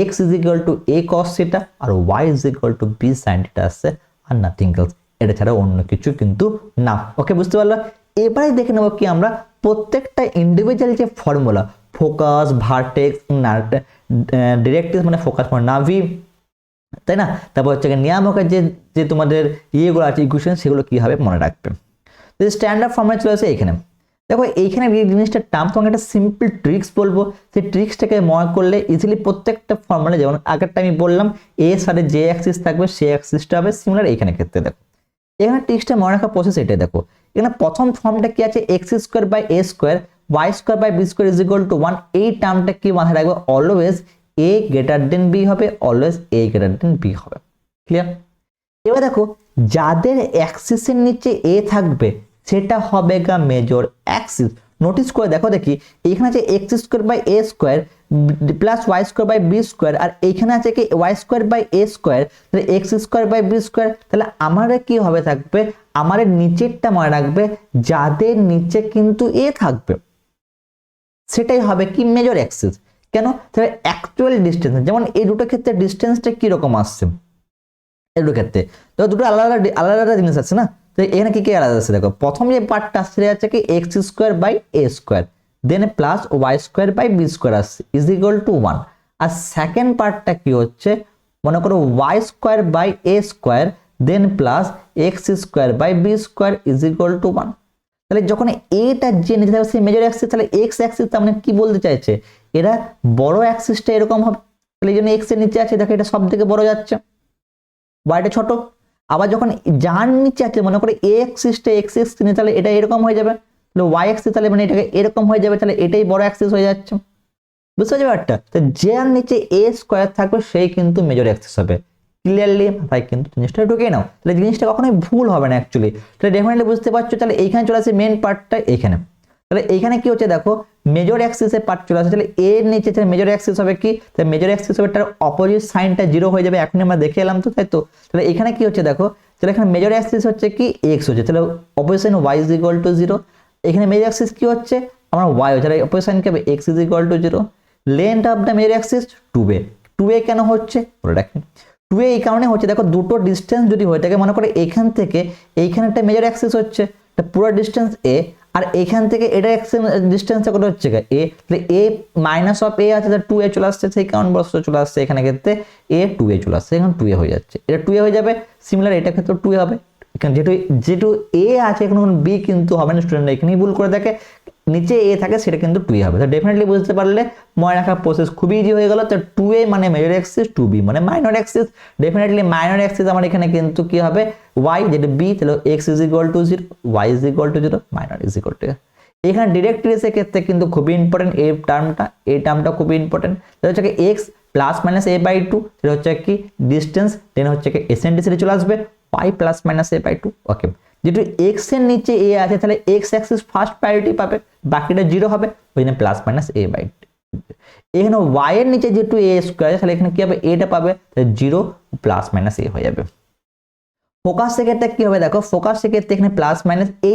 x is equal to a cos theta আর y is equal to b sin theta আসছে, আর নাথিং এলস, এটা ছাড়া অন্য কিছু কিন্তু না। ওকে, বুঝতে পারলো? এবারে দেখে নেব কি আমরা প্রত্যেকটা ইন্ডিভিজুয়াল যে ফর্মুলা ফোকাস ভার্টেক্স ডিরেক্ট্রিক্স মানে ফোকাস মানে নাভি, তাই না, তারপর হচ্ছে নিয়ামকের যে তোমাদের ইয়েগুলো আছে ইকুয়েশন সেগুলো কিভাবে মনে রাখবে। স্ট্যান্ডার্ড ফর্মুলা চলে আসে এখানে। দেখো এইখানে এই জিনিসটা টার্ম তোমাকে একটা সিম্পল ট্রিক্স বলবো, সেই ট্রিক্সটাকে মনে করলে ইজিলি প্রত্যেকটা ফর্মুলা যেমন আগেরটা আমি বললাম এ সাথে যে অ্যাক্সিস থাকবে সেই অ্যাক্সিসটা হবে সিমিলার এইখানে ক্ষেত্রে। দেখো এখানে ট্রিক্সটা মনে রাখার প্রসেস এটাই। দেখো এখানে প্রথম ফর্মটা কি আছে x square by A square y square by B square is equal to 1। এই টার্মটা কি মাথায় রাখবে অলওয়েজ এ গ্রেটার দেন বি হবে, অলওয়েজ এ গ্রেটার দেন বি হবে। ক্লিয়ার? এবার দেখো যাদের অ্যাক্সিসের নিচে এ থাকবে সেটা হবে গা মেজর অ্যাক্সিস। নোটিস করে দেখো দেখি, এখানে আছে x square by A square plus Y square by B square, আর এইখানে আছে কি y square by A square, তাহলে x square by B square. তাহলে আমাদের কি হবে থাকবে, আমাদের নিচেরটা মনে রাখবে যাদের নিচে কিন্তু এ থাকবে সেটাই হবে কি মেজর অ্যাক্সিস। কেন? তাহলে অ্যাকচুয়াল ডিস্টেন্স, যেমন এই দুটো ক্ষেত্রে ডিস্টেন্সটা কিরকম আসছে, এই দুটো ক্ষেত্রে তো দুটো আলাদা আলাদা আলাদা জিনিস আছে না। তো এখানে কি কি আলাদা আছে দেখো, প্রথম যে পার্টটা আসছে আছে কি x square by A square, then plus Y square by B square আসছে ইজ ইকুয়াল টু 1। আর সেকেন্ড পার্টটা কি হচ্ছে, মনে করো y square by A square then plus x square by B square is equal to 1। তাহলে যখন এটা যে নিচে থাকবে সেই মেজর অ্যাক্সিস, তাহলে এক্স অ্যাক্সিস তার মানে কি বলতে চাইছে, এরা বড় অ্যাক্সিসটা এরকম হবে, তাহলে এই জন্য এক্স এর নিচে আছে দেখো এটা সব থেকে বড় যাচ্ছে, ওয়াইটা ছোট। আবার যখন যার নিচে আছে মনে করে এ অ্যাক্সিসটা এক্স এক্স নিয়ে, তাহলে এটা এরকম হয়ে যাবে, তাহলে ওয়াই অ্যাক্সিস তাহলে মানে এটাকে এরকম হয়ে যাবে, তাহলে এটাই বড় অ্যাক্সিস হয়ে যাচ্ছে। বুঝতে পারছো ব্যাপারটা? তো যার নিচে এ স্কোয়ার থাকবে সেই কিন্তু মেজর অ্যাক্সিস হবে। ক্লিয়ারলি মাথায় কিন্তু জিনিসটা ঢুকে নাও, তাহলে জিনিসটা কখনোই ভুল হবে না অ্যাকচুয়ালি। তাহলে ডেফিনেটলি বুঝতে পারছো, তাহলে এইখানে চলে আসে মেন পার্টটা এইখানে। তাহলে এইখানে কি হচ্ছে দেখো, মেজর অ্যাক্সিসের পার্ট চলে আসে, তাহলে এর নিচে তাহলে মেজর অ্যাক্সিস হবে কি, তাহলে মেজর অ্যাক্সিস হবে তার অপোজিট সাইনটা 0 হয়ে যাবে, এখন আমরা দেখে এলাম তো, তাই তো। তাহলে এখানে কি হচ্ছে দেখো, তাহলে এখানে মেজর অ্যাক্সিস হচ্ছে কি এক্স হচ্ছে, তাহলে opposite sign Y is equal to 0। এখানে মেজর অ্যাক্সিস কি হচ্ছে আমার ওয়াই হচ্ছে, তাহলে অপোজিট সাইন কি হবে x is equal to 0। Length of the major Axis 2a। 2a কেন হচ্ছে বলে রাখি, 2a এই কারণে হচ্ছে দেখো, দুটো ডিস্টেন্স যদি হয়ে থাকে মনে করে এখান থেকে এইখানে একটা মেজর অ্যাক্সিস হচ্ছে, পুরো ডিস্টেন্স a, আর এখান থেকে এটা ডিস্টেন্স কত হচ্ছে এ, তাহলে এ মাইনাস অফ এ আছে, তাহলে 2a চলে আসছে, সেই কারণ বস্তু চলে আসছে এখানে ক্ষেত্রে এ 2a চলে আসছে, এখানে 2a হয়ে যাচ্ছে, এটা 2a হয়ে যাবে। সিমিলার এটা ক্ষেত্রে 2a হবে, এখানে যেহেতু এ আছে এখানে কোনো বি কিন্তু হবে না, স্টুডেন্ট এখানেই ভুল করে দেখে, নিচে এ থাকে সেটা কিন্তু 2a হবে। তো ডেফিনেটলি বুঝতে পারলে মনে রাখার প্রসেস খুবই ইজি হয়ে গেল। তো 2a মানে মেজর অ্যাক্সিস, 2b মানে minor Axis. Definitely minor Axis আমার এখানে কিন্তু কি হবে y, যেটা b, তাহলে x is equal to 0, y is equal to 0, minor is equal to. এখানে ডিরেক্টরিসের ক্ষেত্রে কিন্তু খুবই ইম্পর্টেন্ট এই টার্মটা খুবই ইম্পর্টেন্ট। সেটা হচ্ছে কি x plus minus a by 2, সেটা হচ্ছে কি ডিস্টেন্স, দেন হচ্ছে কি এসেন্ট্রিসিটি চলে আসবে y plus minus a by 2। Okay, যেহেতু x এর নিচে a আছে তাহলে x অ্যাক্সিস ফার্স্ট প্রায়োরিটি পাবে, বাকিটা 0 হবে, ওই জন্য প্লাস মাইনাস a বাই 2। এখানে y এর নিচে যেহেতু a স্কয়ার আছে তাহলে এখানে কি হবে a টা পাবে, তাহলে 0 প্লাস মাইনাস a হয়ে যাবে। ফোকাস ক্ষেত্রে কি হবে দেখো, ফোকাস ক্ষেত্রে এখানে প্লাস মাইনাস a,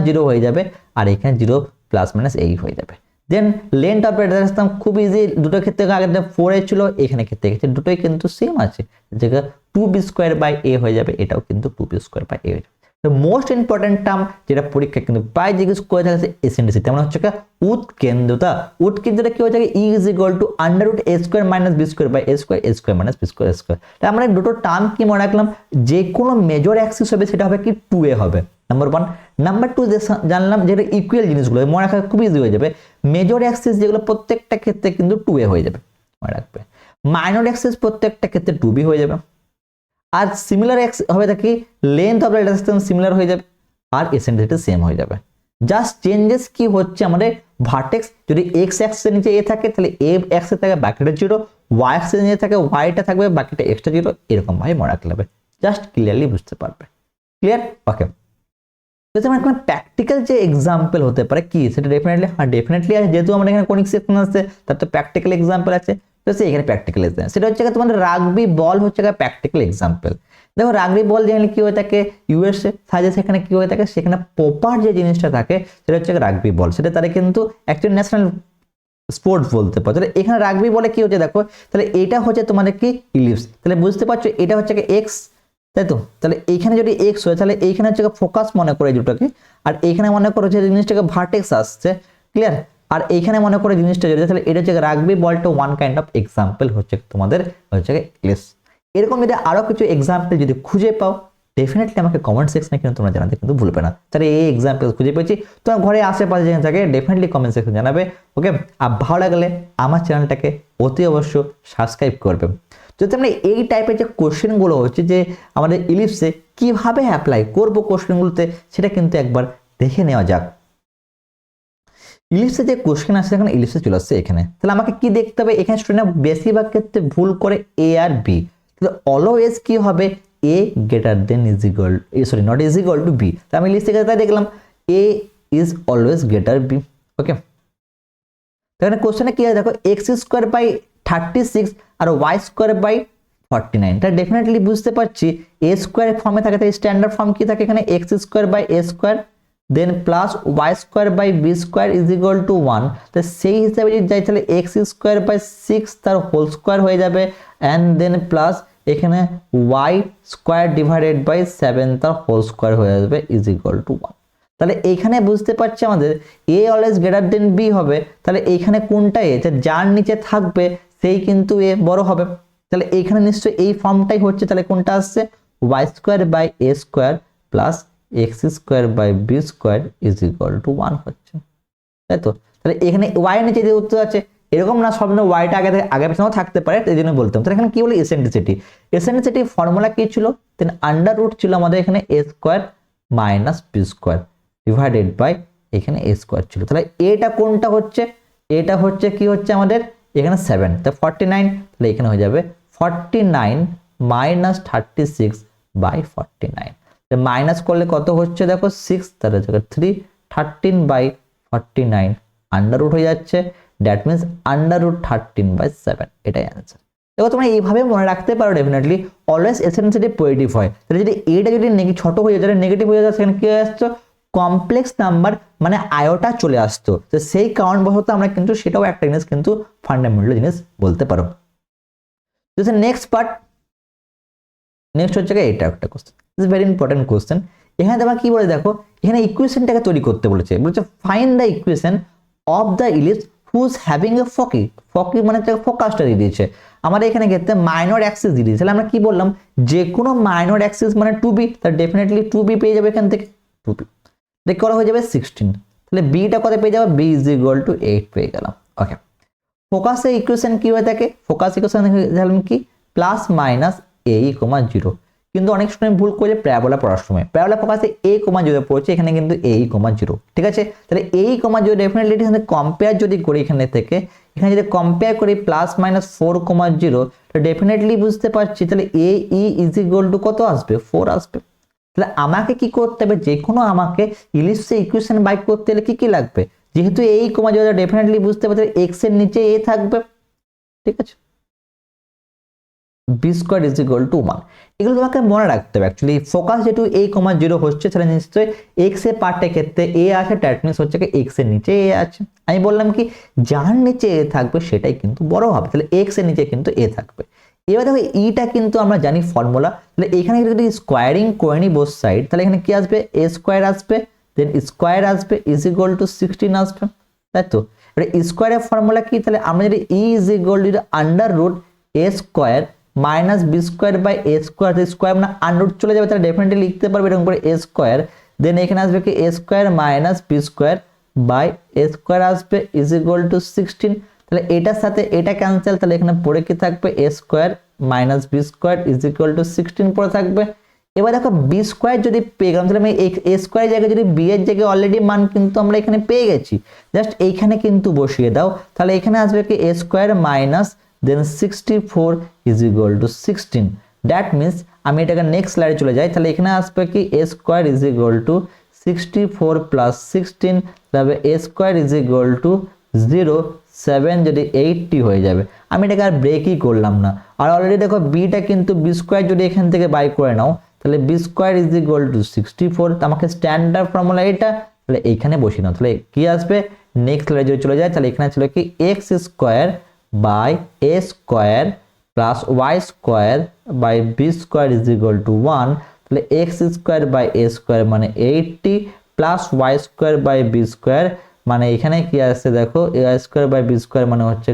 0 হয়ে যাবে, আর এখানে 0 প্লাস মাইনাস a হয়ে যাবে। দেন লেন্থ অফ এটা সিস্টেম খুব ইজি, দুটো ক্ষেত্রে আগে 4a ছিল, এখানে ক্ষেত্রে দুটোই কিন্তু সেম আছে, যেটা 2b স্কয়ার বাই a হয়ে যাবে, এটাও কিন্তু 2b স্কয়ার বাই a হয়ে যাবে। তো মোস্ট ইম্পর্টেন্ট টার্ম যেটা পরীক্ষা কিন্তু প্রায় জিজ্ঞেস করে থাকে এসেন্ট্রিসিটি, তেমন হচ্ছে উৎকেন্দ্রতা। উৎকেন্দ্রতা কি হয়ে যায় e is equal to under root a square minus b square by a square minus b square. তাই আমরা দুটো টার্ম কি মনে রাখলাম, যে কোনো মেজর অ্যাক্সিস হবে সেটা হবে কি 2a হবে, নাম্বার 1। নাম্বার 2 জানলাম যেটা ইকুয়াল জিনিসগুলো মনে রাখা খুব ইজি হয়ে যাবে, মেজর অ্যাক্সিস যেগুলো প্রত্যেকটা ক্ষেত্রে কিন্তু 2a হয়ে যাবে, মনে রাখবে। মাইনর অ্যাক্সিস প্রত্যেকটা ক্ষেত্রে 2b হয়ে যাবে। আর সিমিলার হবে কি length of the system similar হয়ে যাবে, আর এসেন্ট্রিসিটি সেম হয়ে যাবে। জাস্ট চেঞ্জেস কি হচ্ছে আমাদের ভার্টেক্স, যদি এক্স অ্যাক্সিসের নিচে এ থাকে তাহলে এ অ্যাক্সিস থাকে বাকিটা 0, ওয়াই অ্যাক্সিসের নিচে থাকে ওয়াইটা থাকবে বাকিটা এক্সটা 0, এরকম ভাবে মনে রাখতে হবে, জাস্ট ক্লিয়ারলি বুঝতে পারবে। ক্লিয়ার? ওকে, তো আমার কোনো প্র্যাকটিক্যাল যে এক্সাম্পল হতে পারে কি সেটা ডেফিনেটলি আছে, যেহেতু আমাদের এখানে কোনিক সেকশন আছে তার তো প্র্যাকটিক্যাল এক্সাম্পল আছে, তো এখানে প্র্যাকটিক্যাল এক্সাম্পল সেটা হচ্ছে তোমাদের রাগবি বল হচ্ছে প্র্যাকটিক্যাল এক্সাম্পল। দেখো রাগবি বল যেখানে কি হয়ে থাকে ইউএসএ সাজে, সেখানে কি হয়ে থাকে, সেখানে প্রপার যে জিনিসটা থাকে সেটা হচ্ছে রাগবি বল, সেটা তারা কিন্তু অ্যাকচুয়ালি ন্যাশনাল স্পোর্টস বলতে পারো। তাহলে এখানে রাগবি বলে কি হচ্ছে দেখো, তাহলে এটা হচ্ছে তোমাদের কি ইলিপস, তাহলে বুঝতে পারছো এটা হচ্ছে এক্স, তাই তো। তাহলে এইখানে যদি এক্স হয় তাহলে এইখানে হচ্ছে ফোকাস মনে করে দুটোকে, আর এইখানে মনে করো যে জিনিসটাকে ভার্টেক্স আসছে, ক্লিয়ার। আর এইখানে মনে করে জিনিসটা যদি, তাহলে এটা হচ্ছে রাগবি বলটা ওয়ান কাইন্ড অফ এক্সাম্পল হচ্ছে তোমাদের হচ্ছে ইলিপস। এরকম যদি আরো কিছু এক্সাম্পল যদি খুঁজে পাও ডেফিনেটলি আমাকে কমেন্ট সেকশনে কিন্তু তোমরা জানাতে কিন্তু ভুলবে না। তাহলে এই এক্সাম্পল খুঁজে পেয়েছি তোমার ঘরে আশেপাশে জেনে থাকে ডেফিনেটলি কমেন্ট সেকশনে জানাবে। ওকে, আর ভালো লাগলে আমার চ্যানেলটাকে অতি অবশ্য সাবস্ক্রাইব করবে। যদি আমরা এই টাইপের যে কোশ্চেনগুলো হচ্ছে যে আমাদের ইলিপসে কিভাবে অ্যাপ্লাই করবো কোশ্চেনগুলোতে, সেটা কিন্তু একবার দেখে নেওয়া যাক। ইলিপসে যে কোশ্চেন আসছে এখানে ইলিপসে চলে আসছে এখানে, তাহলে আমাকে কি দেখতে হবে এখানে স্টুডেন্ট বেশিরভাগ ক্ষেত্রে ভুল করে এ আর বি, তাহলে অলওয়েজ কি হবে a greater than is equal sorry not is equal to b, তাহলে আমি ইলিপস থেকে তাই দেখলাম a is always greater b. Okay, তাহলে কোশ্চেনে কি আছে দেখো এক্স স্কোয়ার বাই 36 আর ওয়াই স্কোয়ার বাই 49, তাহলে ডেফিনেটলি বুঝতে পারছি এ স্কোয়ার ফর্মে থাকে, তাই স্ট্যান্ডার্ড ফর্ম কি থাকে এখানে X square by A square then plus Y square by B square is equal to 1, তো সেই হিসাবে যদি যাই তাহলে এক্স স্কোয়ার বাই 6 তার হোল স্কোয়ার হয়ে যাবে অ্যান্ড দেন প্লাস এখানে ওয়াই স্কোয়ার ডিভাইডেড বাই 7 তার হোল স্কোয়ার হয়ে যাবে ইজ ইকুয়াল টু 1। তাহলে এইখানে বুঝতে পারছি আমাদের এ অলওয়েজ গ্রেটার দেন বি হবে, তাহলে এইখানে কোনটা এ যার নিচে থাকবে সেই কিন্তু এ বড় হবে, তাহলে এইখানে নিশ্চয়ই এই ফর্মটাই হচ্ছে, তাহলে কোনটা আসছে Y square by A square plus x square by B square is equal to 1 হচ্ছে, তাই তো। তাহলে এখানে ওয়াই নিচে যে উত্তর আছে এরকম না সব ওয়াইটা আগে পেছনেও থাকতে পারে, এই জন্য বলতাম। তাহলে এখানে কি বলে এসেন্ট্রিসিটি ফর্মুলা কি ছিল দেন আন্ডার রুট ছিল আমাদের এখানে a square minus B square divided by এখানে এ স্কোয়ার ছিল, তাহলে এটা কোনটা হচ্ছে এটা হচ্ছে কি হচ্ছে আমাদের এখানে 7, তো 49, তাহলে এখানে হয়ে যাবে 49 মাইনাস 36 বাই 49, মাইনাস করলে কত হচ্ছে দেখো 6, তাহলে 3 13 বাই 49 আন্ডার রুট হয়ে যাচ্ছে, that means under root 13 by 7, এটাই অ্যান্সার। দেখো তোমরা এইভাবে মনে রাখতে পারো ডেফিনেটলি অলওয়েজ এসেন্সিটিভ পজিটিভ হয়, তাহলে যদি এটা যদি ছোট হয়ে যায় নেগেটিভ হয়ে যায় সেখানে কি হয়ে আসছে কমপ্লেক্স নাম্বার মানে আয়োটা চলে আসতো, তো সেই কারণবশত আমরা কিন্তু সেটাও একটা জিনিস কিন্তু ফান্ডামেন্টাল জিনিস বলতে পারো। নেক্সট পার্ট, নেক্সট হচ্ছে এটা একটা question, it's very important question. এখানে তোমরা কি বলে দেখো এখানে ইকুয়েশনটাকে তৈরি করতে বলেছে, find the equation of the ellipse whose having a foci, foci মানে ফোকাসটা দিয়ে দিয়েছে আমাদের এখানে ক্ষেত্রে মাইনর অ্যাক্সিস দিয়ে দিয়েছে, তাহলে আমরা কি বললাম যে কোনো মাইনর অ্যাক্সিস মানে 2b, তাহলে ডেফিনেটলি 2b পেয়ে যাবে এখান থেকে 2b, দেখ করা হয়ে যাবে 16, তাহলে বিটা কত পেয়ে যাবে বি ইজ ইকুয়াল টু 8 পেয়ে গেলাম। ওকে, ফোকাসের ইকুয়েশন কি হয়ে থাকে ফোকাস ইকুয়েশন ধরলাম কি প্লাস মাইনাস এ কমা 0, কিন্তু অনেক স্টুডেন্ট ভুল করে প্যারাবোলা পড়ার সময় প্যারাবোলা ফোকাসে এ কমা 0 পড়ছে, এখানে কিন্তু এ কমা 0, ঠিক আছে। তাহলে এ কমা 0 ডেফিনেটলি এখানে কম্পেয়ার যদি করি এখানে থেকে এখানে যদি কম্পেয়ার করি প্লাস মাইনাস 4 কমা 0, তো ডেফিনেটলি বুঝতে পারছি তাহলে এ ইজ ইকুয়াল টু কত আসবে 4 আসবে। তাহলে আমাকে কি করতে হবে যে কোনো আমাকে ইলিপসের ইকুয়েশন বাইক করতে হলে কি কি লাগবে, যেহেতু এই কমা 0 ডেফিনেটলি বুঝতে পারছি এক্স এর নিচে এ থাকবে, ঠিক আছে, B square is equal to 1, এগুলো তোমাকে মনে রাখতে হবে। অ্যাকচুয়ালি ফোকাস যেহেতু a, 0 হচ্ছে তাহলে নিশ্চয়ই এক্স এর পার্টের ক্ষেত্রে এ আছে, দ্যাট মিন্স হচ্ছে কি এক্স এর নিচে এ আছে। আমি বললাম কি যার নিচে এ থাকবে সেটাই কিন্তু বড় হবে, তাহলে এক্স এর নিচে কিন্তু এ থাকবে। এবার দেখো ইটা কিন্তু আমরা জানি ফর্মুলা, তাহলে এখানে যদি স্কোয়ারিং করে নি বোথ সাইড তাহলে এখানে কি আসবে এ স্কোয়ার আসবে দেন স্কোয়ার আসবে ইজ ইকুয়াল টু 16 আসবে, তাই তো। এবার স্কোয়ারের ফর্মুলা কি, তাহলে আমরা যদি e is equal to under root A square minus B square by A square, square মানে আন্ডার চলে যাবে তাহলে ডেফিনেটলি লিখতে পারবে এরকম করে এ স্কোয়ার, দেন এখানে আসবে কি a square minus B square by A square আসবে ইজ ইকুয়াল টু 16, তাহলে এটার সাথে এটা ক্যান্সেল, তাহলে এখানে পড়ে কি থাকবে a square minus B square is equal to 16 পড়ে থাকবে। এবার দেখো বি স্কোয়ার যদি পেয়ে গেলাম তাহলে আমি এ স্কোয়ার জায়গায় যদি বি এর জায়গায় অলরেডি মান কিন্তু আমরা এখানে পেয়ে গেছি, জাস্ট এইখানে কিন্তু বসিয়ে দাও, তাহলে এখানে আসবে কি a square minus then 64 is equal to 16, that means আমি এটাকে নেক্সট স্লাইডে চলে যাই, তাহলে এখানে আসবে কি a square is equal to 64 plus 16, তাহলে a square is equal to 0 7 যদি 80 হয়ে যাবে। আমি এটাকে আর ব্রেকই করলাম না, আর অলরেডি দেখো বিটা কিন্তু বি স্কোয়ার যদি এখান থেকে বাই করে নাও তাহলে B square is equal to 64, আমাকে স্ট্যান্ডার্ড ফর্মুলা এটা, তাহলে এইখানে বসিয়ে নাও, তাহলে কি আসবে নেক্সট স্লাইডে যদি চলে যায় তাহলে এখানে ছিল কি x square by A square plus Y square by B square is equal to 1, তাহলে x square by A square মানে 80 plus Y square by B square মানে এখানে কি আসছে দেখো A square by B square মানে হচ্ছে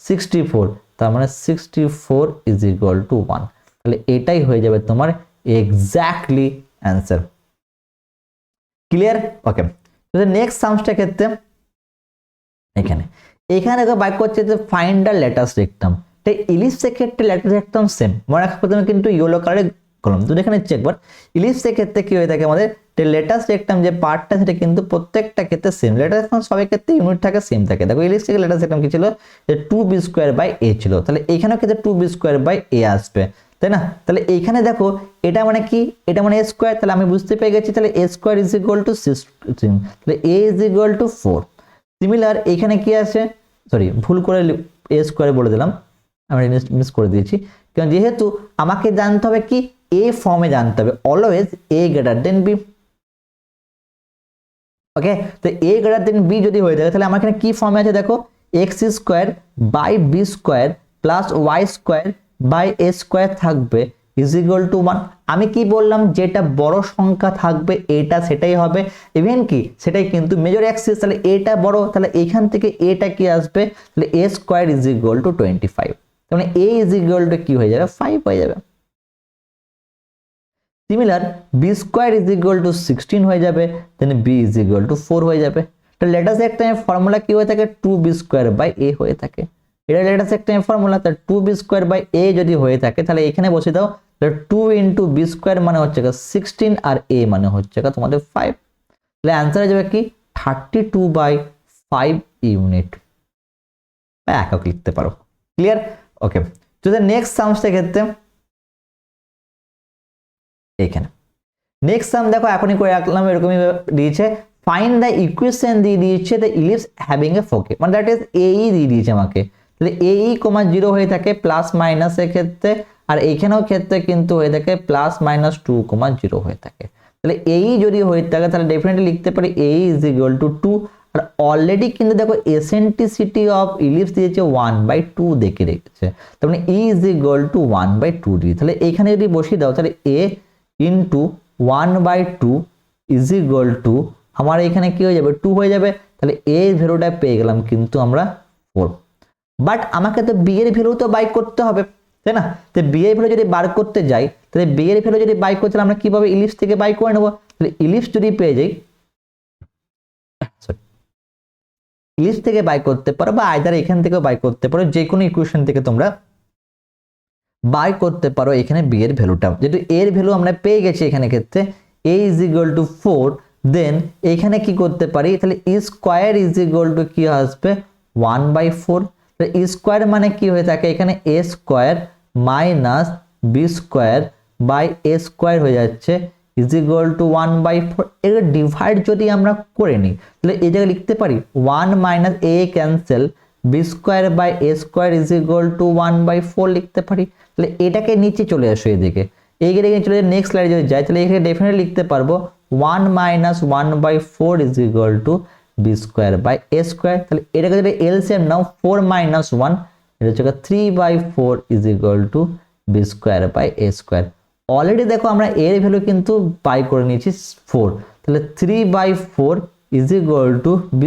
64, তার মানে 64 ইজ ইকুয়াল টু 1, তাহলে এটাই হয়ে যাবে তোমার এক্স্যাক্টলি অ্যান্সার। ক্লিয়ার? ওকে, তো নেক্সট সামসটার ক্ষেত্রে এখানে দেখো বাইক করছে যে ফাইন্ড দ্য লেটাস্ট রেক্টাম, তাই ইলিপসের ক্ষেত্রে লেটাস্ট রেক্টাম সেম মনে রাখা প্রথমে কিন্তু ইয়েলো কালারের কলম, তো এখানে চেক একবার ইলিপসের ক্ষেত্রে কি হয়ে থাকে আমাদের লেটাস্ট রেক্টাম যে পার্টটা সেটা কিন্তু প্রত্যেকটা ক্ষেত্রে সেম, লেটাস্ট সবাই ক্ষেত্রে ইউনিট থাকে সেম থাকে। দেখো ইলিপস থেকে লেটাস্ট রেক্টাম কি ছিল, যে 2b² ছিল, তাহলে এখানেও ক্ষেত্রে 2b² আসবে, তাই না? তাহলে এইখানে দেখো এটা মানে কি, এটা মানে a স্কয়ার, তাহলে আমি বুঝতে পেরে গেছি তাহলে a square is equal to 16, তাহলে a is equal to 4। Similar এখানে কি আছে, সরি ভুল করে a স্কয়ার বলে দিলাম, আমি মিস করে দিয়েছি, কারণ যেহেতু আমাকে জানতে হবে কি a ফর্মে জানতে হবে, always a greater than b। ওকে, তো a গ্রেটার দেন b যদি হয়ে থাকে তাহলে আমার এখানে কি ফর্মে আছে দেখো, x² / b² + y² / a² থাকবে ইজ ইকুয়াল টু 1। আমি কি বললাম, যেটা বড় সংখ্যা থাকবে এটা সেটাই হবে, ইভেন কি সেটাই কিন্তু মেজর অ্যাক্সিস, তাহলে এটা বড়, তাহলে এখান থেকে এটা কি আসবে, তাহলে a² ইজ ইকুয়াল টু 25, তার মানে a ইজ ইকুয়াল টু কি হয়ে যাবে, 5 হয়ে যাবে। Similar b² is equal to 16 হয়ে যাবে, দেন b ইজ ইকুয়াল টু 4 হয়ে যাবে। তো লেটাস্ট একটা ফর্মুলা কি হয়ে থাকে, 2b² a হয়ে থাকে, এটা লেটাস্ট একটা ফর্মুলা। তাহলে 2b² a যদি হয়ে থাকে তাহলে এখানে বসে দাও, তাহলে 2 × b² মানে হচ্ছে 16 আর a মানে হচ্ছে তোমাদের 5, তাহলে অ্যান্সার হয়ে যাবে কি 32/5 ইউনিট, বা একক লিখতে পারো। ক্লিয়ার? ওকে, যদি নেক্সট সামসের ক্ষেত্রে এখানে নেক্সট সাম দেখো এখনই করে রাখলাম, এরকমই দিয়েছে, ফাইন্ড দ্য ইকুয়েশন দিয়ে দিয়েছে দ্য ইলিপস হ্যাভিং এ ফোকে, মানে দ্যাট ইজ AE দিয়ে দিয়েছে আমাকে, তাহলে AE, 0 হয়ে থাকে প্লাস মাইনাস এর ক্ষেত্রে, আর এইখানেও ক্ষেত্রে কিন্তু হয়ে থাকে প্লাস মাইনাস 2, 0 হয়ে থাকে। তাহলে AE যদি হয়ে থাকে তাহলে ডেফিনেটলি লিখতে পারি AE ইজ ইকুয়াল টু 2, আর অলরেডি কিন্তু দেখো এসেন্ট্রিসিটি অফ ইলিপস দিয়েছে 1/2 দেখে রেখেছে, তার মানে E ইজ ইকুয়াল টু 1/2 দিয়ে, তাহলে এইখানে যদি বসিয়ে দাও তাহলে A into 1/2 is equal two আমার এখানে কি হয়ে যাবে, 2 হয়ে যাবে, তাহলে a এর ভ্যালুটা পেয়ে গেলাম কিন্তু আমরা 4। বাট আমাকে তো b এর ভ্যালু তো বাই করতে হবে, তাই না? তো b এর ভ্যালু যদি বার করতে যাই, তাহলে b এর ভ্যালু যদি বাই করতে আমরা কিভাবে ইলিপস থেকে বাই করে নেব, তাহলে ইলিপস যদি পেয়ে যাই, ইলিপস থেকে বাই করতে পারো বা আইদার এখান থেকেও বাই করতে পারো, যে কোনো ইকুয়েশন থেকে তোমরা বাই করতে পারো এখানে b এর ভ্যালুটা। যেহেতু a এর ভ্যালু আমরা পেয়ে গেছি এখানে ক্ষেত্রে a ইজ ইকুয়াল টু 4, দেন এখানে কি করতে পারি, তাহলে e square is equal two কি আসবে 1/4, তাহলে e স্কয়ার মানে কি হয়ে থাকে এখানে a square minus b² / a² হয়ে যাচ্ছে ইজ ইকুয়াল টু 1/4। এর ডিভাইড যদি আমরা করে নিই তাহলে এই জায়গায় লিখতে পারি 1 - a cancel, b² / a² is equal two 1/4 লিখতে পারি। তাহলে এটাকে নিচে চলে আসো এদিকে, এইদিকে চলে নেক্সট স্লাইডে যদি যাই তাহলে এখানে ডেফিনেটলি লিখতে পারবো 1 - 1/4 is equal two b² / a²। তাহলে এটাকে যদি এলসিএম নাও 4 - 1 এটা হচ্ছে 3/4 is equal two b² / a²। Already দেখো আমরা এর ভ্যালু কিন্তু বাই করে নিয়েছি 4, তাহলে 3/4 is equal two b²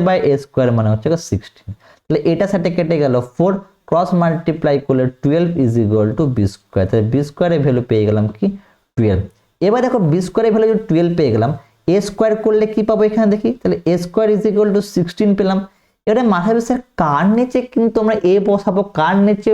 / a² মানে হচ্ছে 16, তাহলে এটা সাথে কেটে গেল 4, ক্রস মাল্টিপ্লাই করলে 12 ইজ ইকুয়াল টু b², তাহলে b² এর ভ্যালু পেয়ে গেলাম কি 12। এবার দেখো b² এর ভ্যালু যদি 12 পেয়ে গেলাম, a² করলে কি পাবো এখানে দেখি, তাহলে a² ইজ ইকুয়াল টু 16 পেলাম। এবারে মাথার বিষয় কার নিচে কিন্তু আমরা a বসাবো, কার নিচে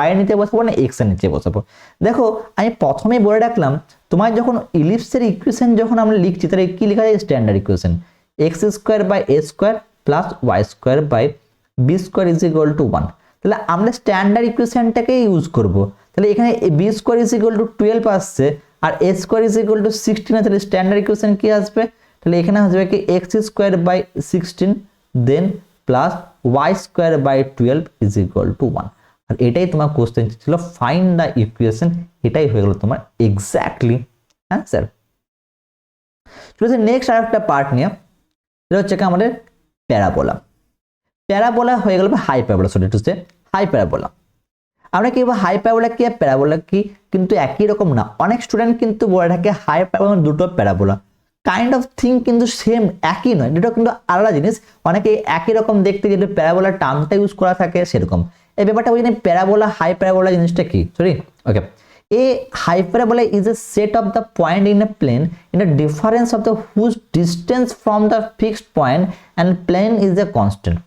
y এর নিচে বসাবো না x এর নিচে বসাবো। দেখো আমি প্রথমেই বলে রাখলাম, তোমার যখন ইলিপসের ইকুয়েশন যখন আমরা লিখছি তাহলে কি লেখা যায়, standard equation x² / a² plus y² / b² is equal to 1। তাহলে আমরা স্ট্যান্ডার্ড ইকুয়েশনটাকে ইউজ করব, তাহলে এখানে b² ইজ ইকুয়াল টু 12 আসছে আর a² ইজ ইকুয়াল টু 16, তাহলে স্ট্যান্ডার্ড ইকুয়েশন কি আসবে, তাহলে এখানে আসবে কি x² / 16 then plus y² / 12 is equal to 1। আর এটাই তোমার কোশ্চেন ছিল, ফাইন্ড দ্য ইকুয়েশন, এটাই হয়ে গেল তোমার এক্স্যাক্টলি অ্যান্সার। চলো নেক্সট আরেকটা পার্ট নিয়ে, এটা হচ্ছে আমাদের প্যারাবোলা। প্যারাবোলা হয়ে গেল hyperbola, sorry to say hyperbola. আমরা কি হাইপারবোলা কি আর প্যারাবোলা কি কিন্তু একই রকম না, অনেক স্টুডেন্ট কিন্তু বলে থাকে হাইপারবোলা দুটো প্যারাবোলা কাইন্ড অফ থিং কিন্তু সেম একই নয়, দুটো কিন্তু আলাদা জিনিস। অনেকে একই রকম দেখতে যেটা প্যারাবোলা টার্মটা ইউজ করা থাকে সেরকম। এই ব্যাপারটা বুঝি প্যারাবোলা হাইপারবোলা জিনিসটা কি, sorry okay. A hyperbola is a set of the point in a plane in a difference of the whose distance from the fixed point and plane is a constant.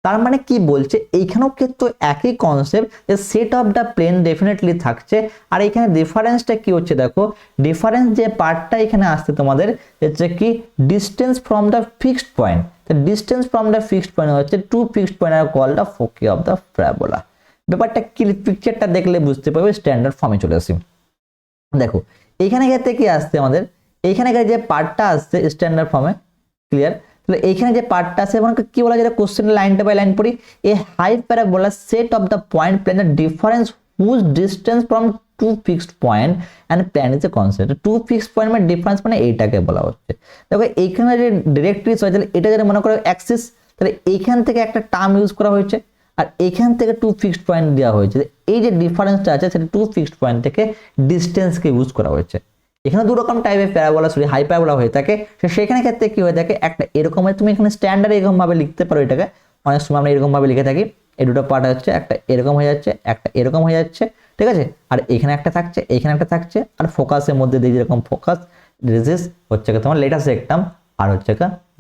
তার মানে কি বলছে, এইখানেও কিন্তু একই concept যে set of the plane definitely থাকছে। আর এখানে ডিফারেন্সটা কি হচ্ছে দেখো, ডিফারেন্স যে পার্টটা এখানে আসছে তোমাদের হচ্ছে কি distance from the fixed point. the distance from the fixed point হচ্ছে টু ফিক্সড পয়েন্ট আর call the foci of the parabola. ব্যাপারটা কি, পিকচারটা দেখলে বুঝতে পারবে, স্ট্যান্ডার্ড ফর্মে চলে আসি। দেখো এইখানে ক্ষেত্রে কি আসছে আমাদের, এইখানে যে পার্টটা আসছে স্ট্যান্ডার্ড ফর্মে, ক্লিয়ার? তাহলে এইখানে যে পার্টটা আছে এবং কি বলা যায়, কোশ্চেন লাইনটা বাই লাইন পড়ি। A hyperbola set of the point plane the difference whose distance from two fixed point and plane is a concept. Two fixed point মানে ডিফারেন্স মানে এইটাকে বলা হচ্ছে। দেখো এইখানে যে ডিরেক্ট্রিক্স হয়, তাহলে এটা যদি মনে করো অ্যাক্সিস, তাহলে এইখান থেকে একটা টার্ম ইউজ করা হয়েছে আর এখান থেকে টু ফিক্সড পয়েন্ট দেওয়া হয়েছে। এই যে ডিফারেন্সটা আছে সেটা টু ফিক্সড পয়েন্ট থেকে ডিস্টেন্সকে ইউজ করা হয়েছে। এখানে দু রকম টাইপের প্যারাবোলা হাই প্যারাবোলা হয়ে থাকে। সেখানে ক্ষেত্রে কি হয়ে থাকে, একটা এরকম তুমি এখানে স্ট্যান্ডার্ড এরকম ভাবে লিখতে পারো এটাকে, অনেক সময় আমরা এরকম ভাবে লিখে থাকি। এই দুটো পার্ট হচ্ছে একটা এরকম হয়ে যাচ্ছে, একটা এরকম হয়ে যাচ্ছে, ঠিক আছে? আর এখানে একটা থাকছে, এখানে একটা থাকছে, আর ফোকাসের মধ্যে দিয়ে যেরকম ফোকাস রেজিস হচ্ছে তোমার লেটাস একটাম, আর হচ্ছে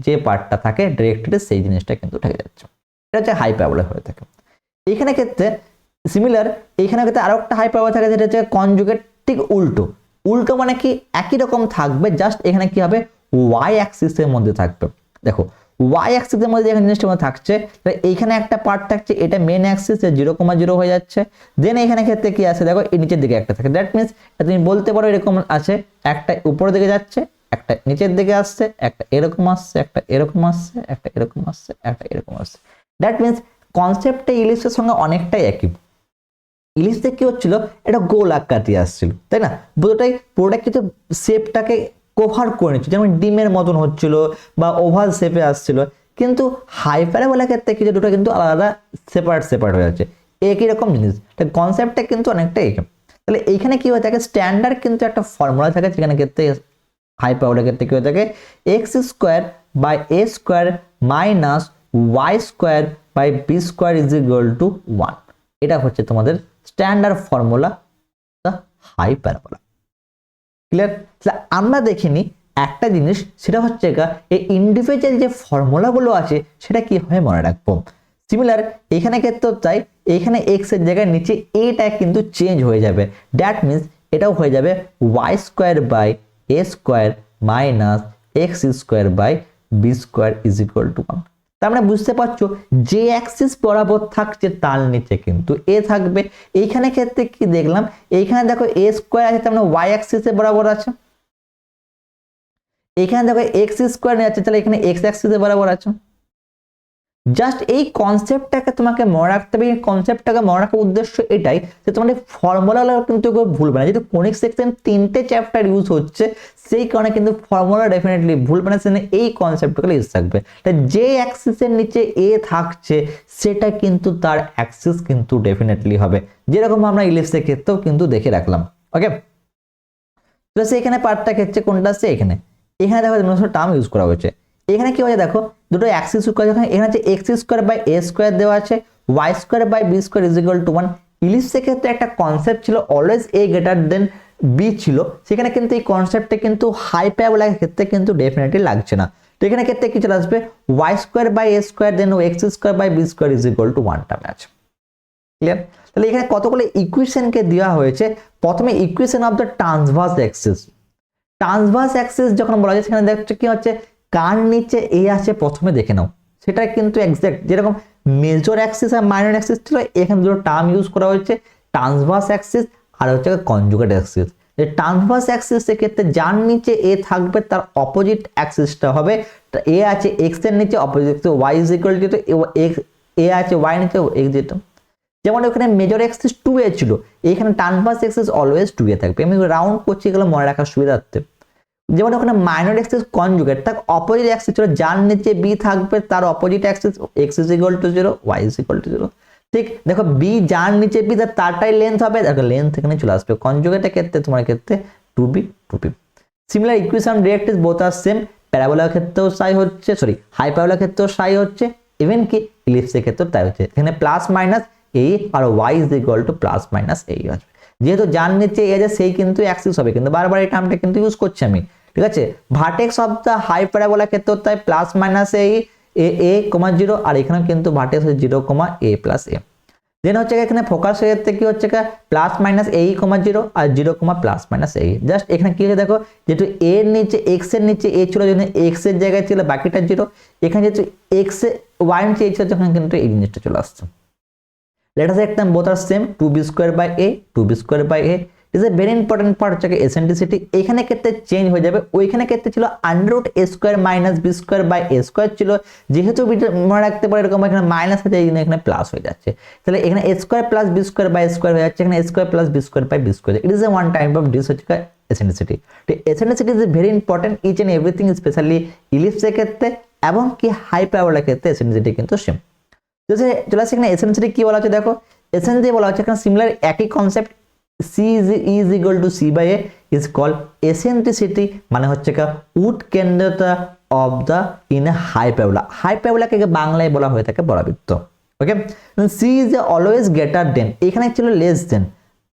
যে পার্টটা থাকে ডিরেক্টলি সেই জিনিসটা কিন্তু ঢেকে যাচ্ছে। এটা হচ্ছে হাই প্যারাবোলা হয়ে থাকে। এইখানে ক্ষেত্রে সিমিলার, এইখানে ক্ষেত্রে আরো একটা হাই প্যারাবোলা থাকে যেটা হচ্ছে কনজুগেট, ঠিক উল্টো। উল্টো মানে কি একই রকম থাকবে, জাস্ট এখানে কি হবে ওয়াই অ্যাক্সিসের মধ্যে থাকবে। দেখো ওয়াই অ্যাক্সিসের মধ্যে যেখানে জিনিসটা থাকছে, এইখানে একটা পার্ট থাকছে, এটা মেন অ্যাক্সিস 0,0 হয়ে যাচ্ছে। দেন এখানে ক্ষেত্রে কি আছে দেখো, এই নিচের দিকে একটা থাকে। দ্যাট মিনস তুমি বলতে পারো এরকম আছে, একটা উপরের দিকে যাচ্ছে, একটা নিচের দিকে আসছে, একটা এরকম আসছে, একটা এরকম আসছে, একটা এরকম আসছে, একটা এরকম আসছে। দ্যাট মিনস কনসেপ্টটা ইলিপসের সঙ্গে অনেকটাই একই। ইলিশতে কি হচ্ছিল, এটা গোল আকারে আসছিল, তাই না? পুরোটাই কিন্তু শেপটাকে কভার করে নিচ্ছিল, যেমন ডিমের মতন হচ্ছিল বা ওভাল শেপে আসছিল। কিন্তু হাই প্যারাবোলার ক্ষেত্রে কিছু দুটো কিন্তু আলাদা সেপারেট হয়ে যাচ্ছে, একই রকম জিনিস। কনসেপ্টটা কিন্তু অনেকটা একই। তাহলে এইখানে কি হয়ে থাকে, স্ট্যান্ডার্ড কিন্তু একটা ফর্মুলা থাকে, যেখানে ক্ষেত্রে হাই প্যারাবোলার ক্ষেত্রে কি হয়ে থাকে, X square by A square minus Y square by B square is equal to 1। এটা হচ্ছে তোমাদের standard formula the hyperbola. Clear? তাহলে আমরা দেখিনি একটা জিনিস, সেটা হচ্ছে এই ইন্ডিভিজুয়াল যে ফর্মুলাগুলো আছে সেটা কিভাবে মনে রাখবো। সিমিলার এখানে ক্ষেত্রে তাই, এখানে এক্স এর জায়গায় নিচে এটা কিন্তু চেঞ্জ হয়ে যাবে। দ্যাট মিনস এটাও হয়ে যাবে Y square by A square minus X square by B square is equal to 1। তার মানে বুঝতে পারছো, যে অ্যাক্সিস বরাবর থাকছে তার নিচে কিন্তু এ থাকবে। এইখানে ক্ষেত্রে কি দেখলাম, এইখানে দেখো এ স্কোয়ার আছে, তার মানে ওয়াই অ্যাক্সিসে বরাবর আছে। এখানে দেখো এক্স স্কোয়ার আছে, তাহলে এখানে এক্স অ্যাক্সিসে বরাবর আছে। জাস্ট এই কনসেপ্টটাকে তোমাকে মনে রাখতে হবে। এই কনসেপ্টটাকে মনে রাখার উদ্দেশ্য এটাই যে তোমাদের ফর্মুলাগুলো কিন্তু কেউ ভুলবে না। যেহেতু কোনিক সেকশন 3টে চ্যাপ্টার ইউজ হচ্ছে, সেই কারণে কিন্তু ফর্মুলা ডেফিনেটলি ভুলবে না, সেখানে এই কনসেপ্টগুলো ইউজ থাকবে। তাই যে অ্যাক্সিসের নিচে এ থাকছে সেটা কিন্তু তার অ্যাক্সিস কিন্তু ডেফিনেটলি হবে, যেরকম আমরা ইলিপসের ক্ষেত্রেও কিন্তু দেখে রাখলাম। ওকে, তো এখানে পার্টটা ক্ষেত্রে কোনটা আছে, এখানে দেখো টার্ম ইউজ করা হয়েছে। এখানে কি হয়েছে দেখো, দুটো অ্যাক্সিস স্কয়ার, যখন এখানে হচ্ছে X square by A square দেওয়া আছে, Y square by B square is equal to 1। ইলিপসের ক্ষেত্রে একটা কনসেপ্ট ছিল অলওয়েজ এ গ্রেটার দেন বি ছিল, সেখানে কিন্তু এই কনসেপ্টটা কিন্তু হাই প্যারাবোলার ক্ষেত্রে কিন্তু ডেফিনেটলি লাগছে না। তো এখানে ক্ষেত্রে কি চলে আসবে, Y square by A square then X square by B square is equal to 1 টার্মে আছে। ক্লিয়ার? তাহলে এখানে কতগুলো ইকুয়েশনকে দেওয়া হয়েছে। প্রথমে equation of the transverse Axis. Transverse Axis যখন বলা যায়, সেখানে দেখছো কি হচ্ছে, কার নিচে এ আছে প্রথমে দেখে নাও। সেটা কিন্তু এক্সাক্ট যেরকম মেজর অ্যাক্সিস আর মাইনর অ্যাক্সিস ছিল, এখানে দুটো টার্ম ইউজ করা হয়েছে, ট্রান্সভার্স অ্যাক্সিস আর হচ্ছে কনজুগেট অ্যাক্সিস। এই ট্রান্সভার্স অ্যাক্সিস এর ক্ষেত্রে যার নিচে এ থাকবে তার অপোজিট অ্যাক্সিসটা হবে, এ আছে এক্স এর নিচে, opposite y is equal to a আছে ওয়াই নিচে এক্স যেটা। যেমন ওখানে মেজর অ্যাক্সিস 2a ছিল, এখানে ট্রান্সভার্স অ্যাক্সিস অলওয়েজ 2a থাকবে। আমি রাউন্ড করছি, এগুলো মনে রাখার সুবিধার্থে। যেমন ওখানে মাইনর অ্যাক্সিস কনজুগেট, তার অপোজিট অ্যাক্সিস ছিল, যার নিচে বি থাকবে তার opposite axis X is equal to 0, Y is equal to 0। ঠিক দেখো, বি যার নিচে বি তারটাই লেন্থ হবে, দেখো লেন্থ এখানে চলে আসবে। কনজুগেটের ক্ষেত্রে তোমার ক্ষেত্রে 2b 2p। Similar equation directrix both আর সেম। প্যারাবোলার ক্ষেত্রেও সাই হচ্ছে, সরি হাই প্যারাবোলার ক্ষেত্রেও সাই হচ্ছে, ইভেন কি ইলিপসের ক্ষেত্রেও তাই হচ্ছে। এখানে প্লাস মাইনাস এ আর y is equal to plus minus a আসবে। যেহেতু যার নিচে এ আছে সেই কিন্তু অ্যাক্সিস হবে, কিন্তু বারবার এই টার্মটা কিন্তু ইউজ করছি আমি। ঠিক আছে, ভার্টেক্স অফ দ্য হাই প্যারাবোলার ক্ষেত্রে তাই প্লাস মাইনাস এই এ কমা 0 আর এখানে কিন্তু ভার্টেক্স হচ্ছে 0 কমা এ প্লাস এ। দেন হচ্ছে এখানে ফোকাস হয়ে যাচ্ছে কি হচ্ছে প্লাস মাইনাস এ কমা 0 আর 0 কমা প্লাস মাইনাস এ। জাস্ট এখানে কি হচ্ছে দেখো, যেহেতু এর নিচে এক্স এর নিচে এ ছিল, জন্য এক্স এর জায়গায় ছিল বাকিটা 0, এখানে যেহেতু এক্স এ ওয়াই নিচে এ ছিল যখন কিন্তু এই জিনিসটা চলে আসছে। Let us take them both are same, 2b square by a, 2b square by a is a very important part হচ্ছে eccentricity। এখানে ক্ষেত্রে চেঞ্জ হয়ে যাবে, ওইখানে ক্ষেত্রে ছিল under root a square minus b square by a square ছিল, যেহেতু মনে রাখতে পারে এরকম এখানে মাইনাস আছে এই জন্য এখানে প্লাস হয়ে যাচ্ছে, তাহলে এখানে a square plus b square by a square হয়ে যাচ্ছে, এখানে a square plus b square by b square. It is a one type of this হচ্ছে eccentricity। তো eccentricity is very important each and everything, specially ইলিপসের ক্ষেত্রে এবং কি হাইপারবোলার ক্ষেত্রে eccentricity কিন্তু সেম। চলে আসছে এখানে eccentricity কি বলা হচ্ছে দেখো, eccentricity বলা হচ্ছে এখানে সিমিলার একই concept, c is equal to c by a is called eccentricity, মানে হচ্ছে উৎকেন্দ্রতা of the in a hyperbola. হাইপারবোলাকে বাংলায় বলা হয়ে থাকে পরাবৃত্ত। ওকে, c is always greater than, এখানে ছিল লেস দেন,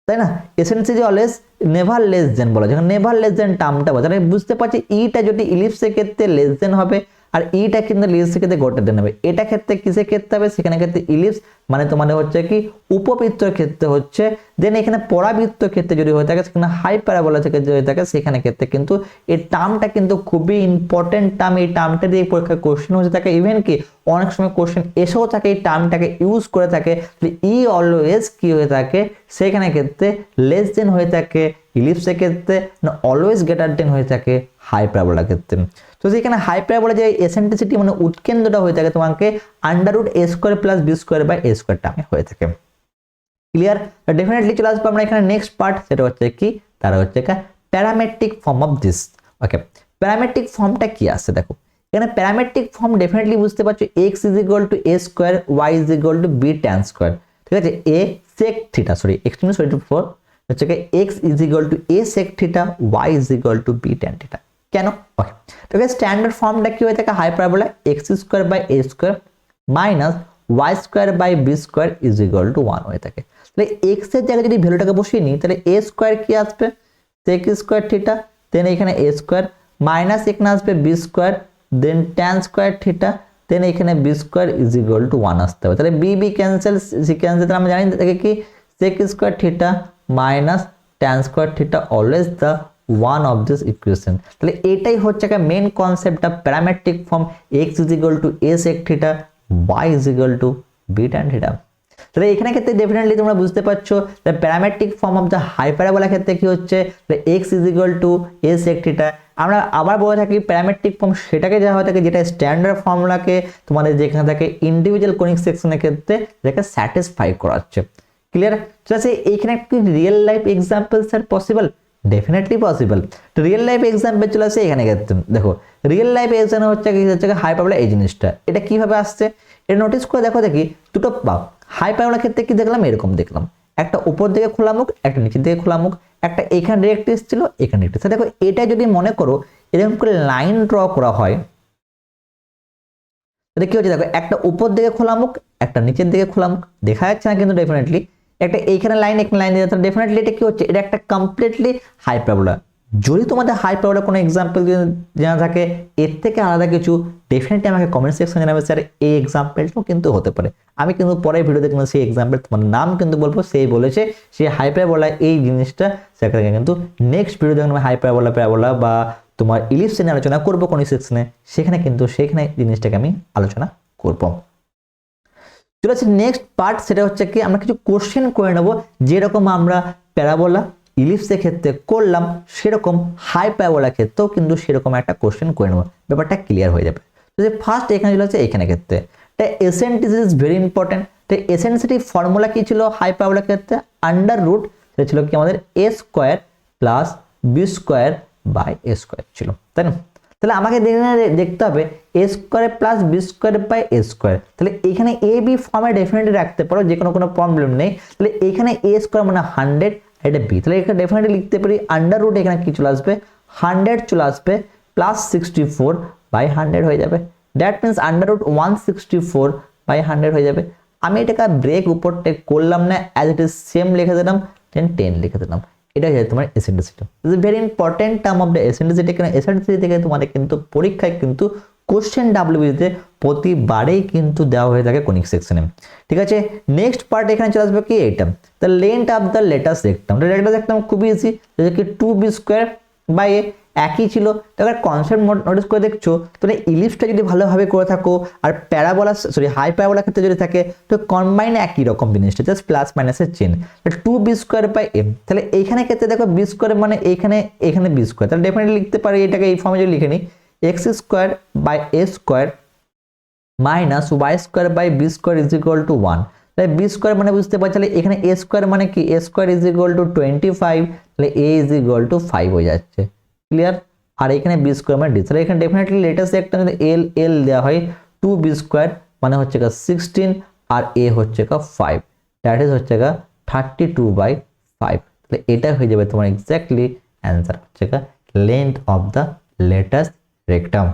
তাই না? eccentricity always never less than বলা, যখন নেভার লেস দেন টার্মটা বলা, তাহলে বুঝতে পারছি ইটা যদি ইলিপসের ক্ষেত্রে লেস দেন হবে আর ইটা কিন্তু ইলিপসের ক্ষেত্রে গ্রেটার দেন হবে। এটা ক্ষেত্রে কিসের ক্ষেত্রে হবে, সেখানে ক্ষেত্রে ইলিপস মানে তোমাদের হচ্ছে কি উপবৃত্তের ক্ষেত্রে হচ্ছে। দেন এখানে পরাবৃত্ত ক্ষেত্রে যদি হয়ে থাকে, সেখানে হাইপারবোলা থেকে যদি হয়ে থাকে, সেখানে ক্ষেত্রে কিন্তু এই টার্মটা কিন্তু খুবই ইম্পর্টেন্ট টার্ম। এই টার্মটা দিয়ে পরীক্ষায় কোশ্চেন হয়ে থাকে, ইভেন কি অনেক সময় কোশ্চেন এসেও থাকে এই টার্মটাকে ইউজ করে থাকে। ই অলওয়েজ কি হয়ে থাকে, সেখানে ক্ষেত্রে লেস দেন হয়ে থাকে ইলিপসের ক্ষেত্রে, না অলওয়েজ গ্রেটার দেন হয়ে থাকে হাইপারবোলার ক্ষেত্রে। তো সেখানে হাইপারবোলা যে এসেন্ট্রিসিটি মানে উৎকেন্দ্রটা হয়ে থাকে তোমাকে under root A square plus B square by A square টার্মে হয়ে থাকে। ক্লিয়ার? ডেফিনেটলি চলে আসবো আমরা এখানে নেক্সট পার্ট, সেটা হচ্ছে কি তারা হচ্ছে parametric form of this. Okay, parametric ফর্মটা কি আসছে দেখো, এখানে প্যারামেট্রিক ফর্ম ডেফিনেটলি বুঝতে পারছো, x is equal to a square, y is equal to b tan square. ঠিক আছে, a sec theta, sorry extreme sorry to 4 হচ্ছে x is equal to a sec theta, y is equal to b tan theta. কেন? Okay, তো standard ফর্মটা কি হয়ে থাকে hyperbola x square by A square minus Y square by B square is equal to 1 হয়ে থাকে। তাহলে x এর জায়গায় যদি ভ্যালুটাকে বসিয়ে নিই, তাহলে এ স্কোয়ার কি আসবে সেক স্কোয়ার থিটা, দেন এখানে এ স্কোয়ার মাইনাস এখানে আসবে B square, then tan square theta, then এখানে B square is equal to 1 আসতে হবে। তাহলে B B cancel, C cancel, তাহলে আমরা জানি থেকে কি sec square theta minus tan square theta always the one of this equation। তাহলে এটাই হচ্ছে main concept of parametric form, x is equal to a sec theta, y is equal to b tan theta। তাহলে এখানে ক্ষেত্রে definitely তোমরা বুঝতে পারছো parametric form of the hyperbola ক্ষেত্রে কি হচ্ছে x is equal to a sec theta। আমরা আবার বলে থাকি প্যারামেট্রিক ফর্ম সেটাকে যা হয়ে থাকে যেটা স্ট্যান্ডার্ড ফর্মুলাকে তোমাদের যেখানে থাকে ইন্ডিভিজুয়াল কোনিক সেকশনের ক্ষেত্রে যেটাকে স্যাটিসফাই করাচ্ছে। ক্লিয়ার? ঠিক এইখানে একটি real life example sir possible, definitely possible. তো রিয়েল লাইফ এক্সাম্পল চলে আসে এখানে ক্ষেত্রে দেখো, রিয়েল লাইফ এক্সাম্পল হচ্ছে হাইপারবোলা এই জিনিসটা, এটা কিভাবে আসছে এটা নোটিস করে দেখো দেখি দুটো পাব। হাইপারবোলার ক্ষেত্রে কি দেখলাম, এরকম দেখলাম একটা উপর দিকে খোলা মুখ, একটা নিচের দিকে খোলা মুখ, একটা এখানে ডিরেক্ট্রিক্স ছিল এখানে ডিরেক্ট্রিক্স। দেখো এটা যদি মনে করো এরকম করে লাইন ড্র করা হয়, তাহলে কি হচ্ছে দেখো একটা উপর দিকে খোলা মুখ, একটা নিচের দিকে খোলা মুখ, দেখা যাচ্ছে না কিন্তু ডেফিনেটলি একটা এইখানে লাইন এখানে লাইন দিয়ে, ডেফিনেটলি এটা কি হচ্ছে, এটা একটা কমপ্লিটলি হাইপারবোলা। যদি তোমাদের হাইপারবোলা কোনো এক্সাম্পল জানা থাকে এর থেকে আলাদা কিছু, ডেফিনেটলি আমাকে কমেন্ট সেকশনে জানাবে স্যার এই এক্সাম্পলটাও কিন্তু হতে পারে। আমি কিন্তু পরের ভিডিওতে কিন্তু সেই এক্সাম্পল তোমার নাম কিন্তু বলবো, সেই বলেছে সে হাইপারবোলা এই জিনিসটা, সেখানে কিন্তু নেক্সট ভিডিওতে আমি হাইপারবোলা প্যারাবোলা বা তোমার ইলিপস নিয়ে আলোচনা করবো কোন সেকশনে, সেখানে কিন্তু সেখানে জিনিসটাকে আমি আলোচনা করবো। চলে আসছে নেক্সট পার্ট, সেটা হচ্ছে কি আমরা কিছু কোশ্চেন করে নেব, যেরকম আমরা প্যারাবোলা ইলিপসের ক্ষেত্রে করলাম সেরকম হাইপারবোলার ক্ষেত্রেও কিন্তু সেরকম একটা কোশ্চেন করে নেব, ব্যাপারটা ক্লিয়ার হয়ে যাবে। তো যে ফার্স্ট এখানে চলে আসছে এখানে ক্ষেত্রে এসেন্ট্রিসিটি ইজ ভেরি ইম্পর্টেন্ট। তো এসেন্ট্রিসিটি ফর্মুলা কি ছিল হাইপারবোলার ক্ষেত্রে, আন্ডার রুট, সেটা ছিল কি আমাদের a square plus B square by A square ছিল, তাই না? তাহলে আমাকে দেখতে হবে a square plus B square by A square. তাহলে এখানে এ বি ফর্মে ডেফিনেটলি রাখতে পারো, যে কোনো প্রবলেম নেই। তাহলে এখানে এ স্কোয়ার মানে 100, এটা বি, তাহলে এখানে ডেফিনেটলি লিখতে পারি আন্ডার রুট, এখানে কি চলে আসবে 100 চলে আসবে প্লাস 64 বাই 100 হয়ে যাবে। That means under root 164 by 100 হয়ে যাবে। আমি এটাকে ব্রেক উপর টেক করলাম না, অ্যাজ ইট ইজ সেম লিখে দিলাম, 10 লিখে দিলাম। এটা হচ্ছে তোমার eccentricity. Is a very important term of the eccentricity. এখানে এসেন্ট্রিসিটি থেকে তোমাদের কিন্তু পরীক্ষায় কিন্তু কোশ্চেন ডাব্লিউবিতে প্রতিবারেই কিন্তু দেওয়া হয়ে থাকে কনিক সেকশনে। ঠিক আছে, নেক্সট পার্ট এখানে চলে আসবে কি এটা, the length of the latus rectum. Latus rectum খুবই ইজি, কি 2b স্কোয়ার বাই এ, একই ছিল। তাহলে কনসেপ্ট নোটিস করে দেখছো, তাহলে ইলিপসটা যদি ভালোভাবে করে থাকো আর প্যারাবোলা হাই প্যারাবোলা ক্ষেত্রে যদি থাকে তো কম্বাইন একই রকম জিনিসটা, জাস্ট প্লাস মাইনাসের চেন। 2b স্কোয়ার বাই এম, তাহলে এইখানে ক্ষেত্রে দেখো বি স্কোয়ার মানে এখানে বি স্কোয়ার, তাহলে ডেফিনেটলি লিখতে পারি এটাকে এই ফর্মে যদি লিখে নিই, X square by A square minus Y square by B square is equal to 1। তাহলে বি স্কোয়ার মানে বুঝতে পারছি, তাহলে এখানে এ স্কোয়ার মানে কি, a square is equal two 25, তাহলে এ ইজ ইকুয়াল টু 5 হয়ে যাচ্ছে। ক্লিয়ার? আর এখানে বি স্কোয়ার মানে ডি, তাহলে এখানে ডেফিনেটলি লেটেস্ট একটা যদি এল দেওয়া হয় 2b স্কোয়ার মানে হচ্ছে 16 আর এ হচ্ছে 5, দ্যাট ইজ হচ্ছে 32/5। তাহলে এটা হয়ে যাবে তোমার এক্স্যাক্টলি অ্যান্সার হচ্ছে length of the latest rectum.